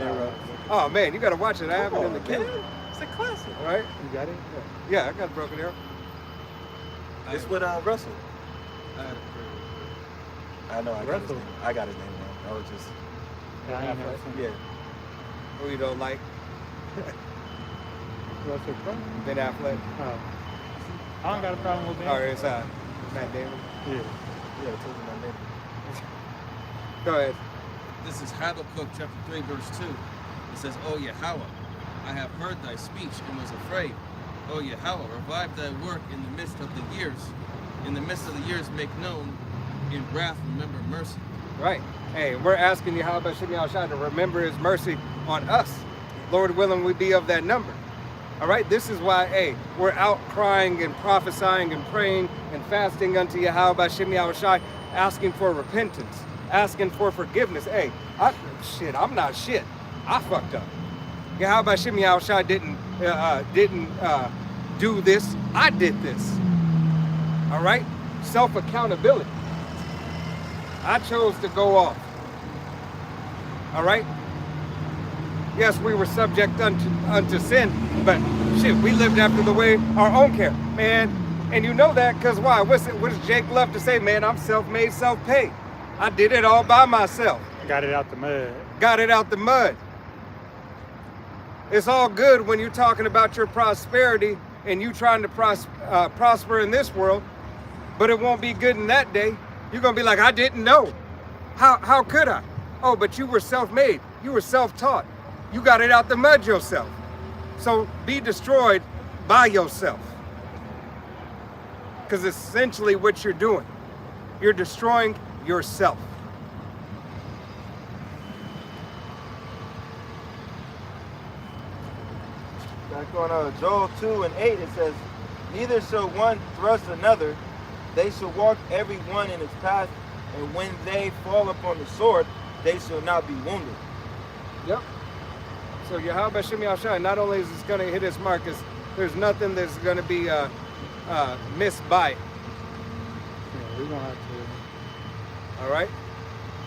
Oh man, you gotta watch it. I have it in the queue. It's a classic. All right? You got it? Yeah, I got Broken Arrow. It's with Russell. I had a I know, I got his Russell. name. I got his name wrong. I was just, Yeah, I ain't never seen yeah. Who you don't like? Russell Crowe. Ben Affleck. Oh. I don't got a problem with Or that. it's Matt Damon. Yeah. Yeah, it told me my name. Go ahead. This is Habakkuk chapter 3, verse 2. It says, O Yahweh, I have heard thy speech and was afraid. O Yahweh, revive thy work in the midst of the years. In the midst of the years make known. In wrath remember mercy. Right. Hey, we're asking Yahweh Shem Yahushua to remember his mercy on us. Lord willing, we be of that number. All right, this is why, hey, we're out crying and prophesying and praying and fasting unto Yahweh Shem Yahushua, asking for repentance, asking for forgiveness. Hey, I'm not shit. I fucked up. Yahweh Shem Yahushua didn't do this. I did this. All right, self-accountability. I chose to go off. All right. Yes, we were subject unto sin, but shit, we lived after the way our own care, man. And you know that because why? What does Jake love to say, man? I'm self-made, self-paid. I did it all by myself. Got it out the mud. Got it out the mud. It's all good when you're talking about your prosperity and you trying to prosper in this world, but it won't be good in that day. You're gonna be like, I didn't know. How could I? Oh, but you were self-made. You were self-taught. You got it out the mud yourself. So be destroyed by yourself. Because essentially what you're doing, you're destroying yourself. Back on Joel 2:8, it says, neither shall one thrust another, they shall walk every one in his path, and when they fall upon the sword, they shall not be wounded. Yep. So Yahweh Shem Yahshai, not only is it going to hit his mark, there's nothing that's going to be missed by it. Yeah, we're gonna have to. All right?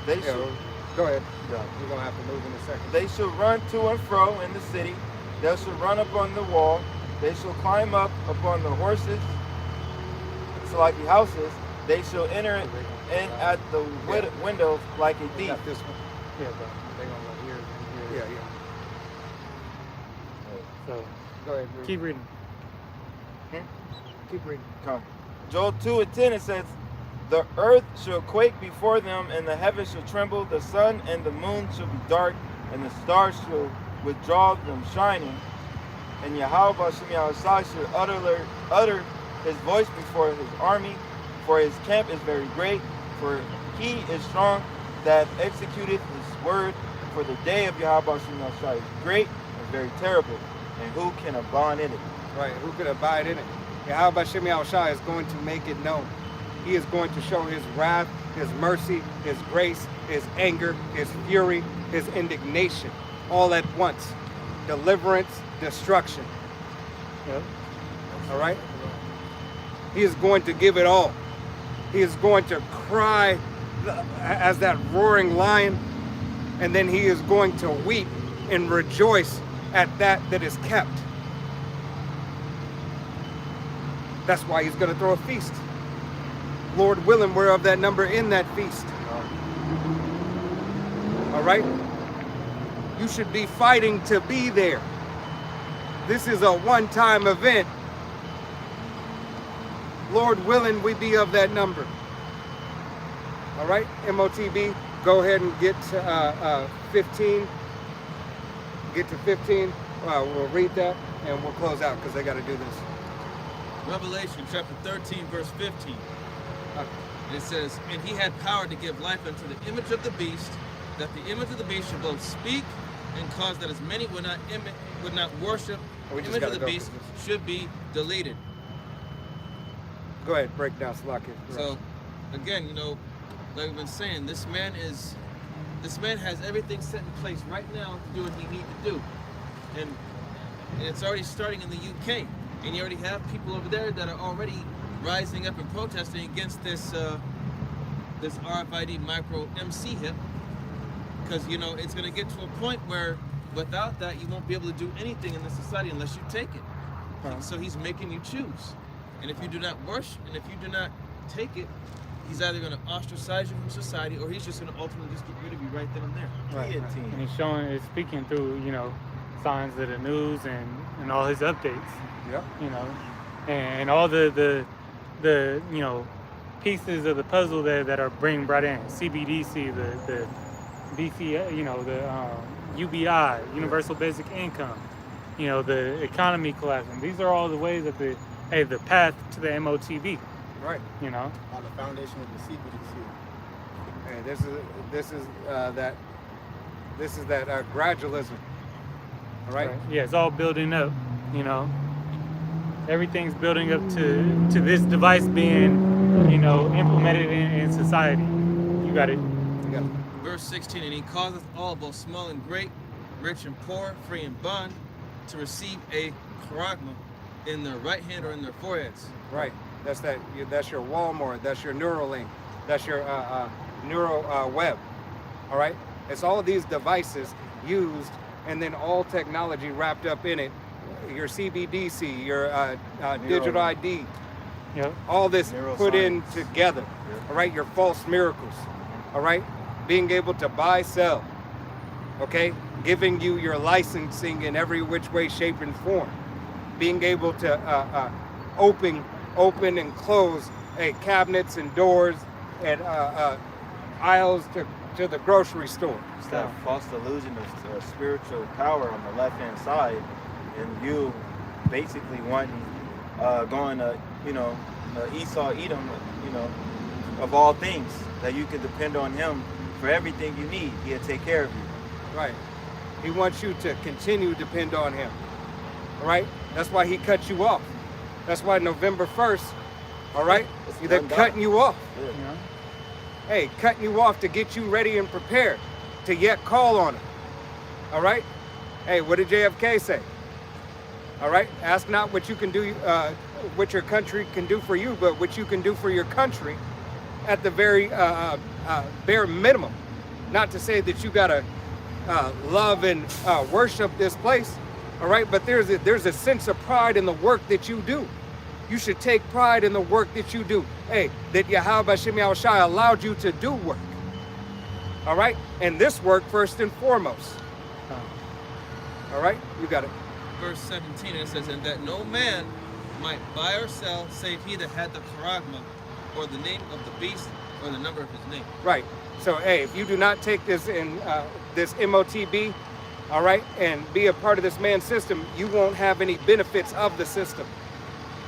They shall, Go ahead. yeah. We're going to have to move in a second. They shall run to and fro in the city, they shall run upon the wall, they shall climb up upon the horses, like the houses, they shall enter in at the windows like a We thief. got this one. Yeah, but they're gonna go here and here. Yeah. So Go ahead. Read. keep reading. Keep reading. Come. Joel 2:10, it says, the earth shall quake before them, and the heavens shall tremble, the sun and the moon shall be dark, and the stars shall withdraw them shining, and Yahweh Shem Yahshai shall utter his voice before his army, for his camp is very great, for he is strong that executeth his word, for the day of Yahweh Shem Yahshai is great and very terrible, and who can abide in it? Right. Who could abide in it? Yahweh Shem Yahshai is going to make it known. He is going to show his wrath, his mercy, his grace, his anger, his fury, his indignation, all at once. Deliverance, destruction. Yep. All right? He is going to give it all. He is going to cry as that roaring lion, and then he is going to weep and rejoice at that is kept. That's why he's going to throw a feast. Lord willing, we're of that number in that feast. All right? You should be fighting to be there. This is a one-time event. Lord willing, we be of that number. All right, MOTB, go ahead and get to 15. Get to 15. We'll read that and we'll close out because they got to do this. Revelation chapter 13, verse 15. It says, and he had power to give life unto the image of the beast, that the image of the beast should both speak and cause that as many would not worship We the just image of gotta the go beast for this. should be deleted. Go ahead, break down Slakia. So, again, you know, like I've been saying, this man has everything set in place right now to do what he needs to do, and it's already starting in the UK, and you already have people over there that are already rising up and protesting against this this RFID micro MC hip, because you know it's going to get to a point where without that you won't be able to do anything in this society unless you take it. So he's making you choose, and if you do not worship, and if you do not take it, he's either going to ostracize you from society, or he's just going to ultimately just get rid of you right then and there. Right. Guillotine. And he's speaking through, you know, signs of the news and all his updates, Yep. you know, and all the you know, pieces of the puzzle that are being brought in. CBDC, the BC, you know, the UBI, Universal Basic Income, you know, the economy collapsing. These are all the ways that the path to the MOTB, Right. you know. On the foundation of the CBDC. And this is that gradualism. All right. Yeah, it's all building up, you know. Everything's building up to this device being, you know, implemented in society. You got it. You got it. Verse 16, and he causeth all, both small and great, rich and poor, free and bond, to receive a charagma in their right hand or in their foreheads. Right. That's your Walmart. That's your Neuralink. That's your Neuro web. All right. It's all of these devices used and then all technology wrapped up in it. Your CBDC, your digital ID, Yep. all this put in Neuroscience. together. All right, your false miracles. All right, being able to buy, sell. Okay, giving you your licensing in every which way, shape, and form. Being able to open and close cabinets and doors and aisles to the grocery store. It's that false delusion of spiritual power on the left hand side, and you basically wanting going to Esau, Edom, of all things, that you can depend on him for everything you need. He'll take care of you. Right. He wants you to continue to depend on him. All right? That's why he cut you off. That's why November 1st, all right? They're cutting you off. Yeah. Yeah. Hey, cutting you off to get you ready and prepared to yet call on him. All right? Hey, what did JFK say? All right? Ask not what you can do, what your country can do for you, but what you can do for your country at the very bare minimum. Not to say that you gotta love and worship this place, all right? But there's a sense of pride in the work that you do. You should take pride in the work that you do. Hey, that Yahweh Shem Yahushai allowed you to do work. All right? And this work first and foremost. All right? You got it. Verse 17, it says, and that no man might buy or sell save he that had the charagma, or the name of the beast, or the number of his name. Right. So, hey, if you do not take this in this MOTB, all right, and be a part of this man system, you won't have any benefits of the system.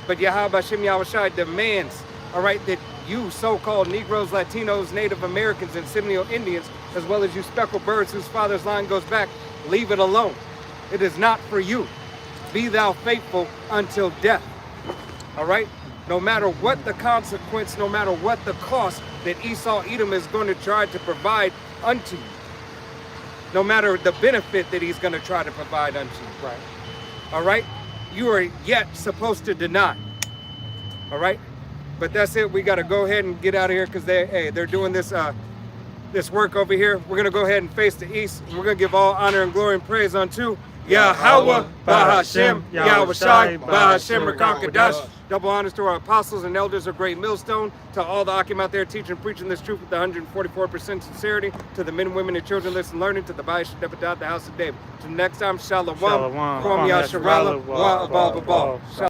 But Yahweh Shem Yahushai demands, all right, that you so-called Negroes, Latinos, Native Americans, and Seminole Indians, as well as you speckled birds whose father's line goes back, leave it alone. It is not for you. Be thou faithful until death. All right? No matter what the consequence, no matter what the cost that Esau Edom is going to try to provide unto you. No matter the benefit that he's going to try to provide unto you. Right. All right? You are yet supposed to deny. All right? But that's it. We got to go ahead and get out of here because they're doing this this work over here. We're going to go ahead and face the east. We're going to give all honor and glory and praise unto Yahweh, Bahashem, Yahushai, Bahashem, Rakakadash. Double honors to our apostles and elders of Great Millstone, to all the Akim out there teaching and preaching this truth with 144% sincerity, to the men, women, and children listening learning, to the Ba'ish Depadat, the house of David. Till next time, Shalom, Shalom. Kwam Yasharala, Wa Abal Babal.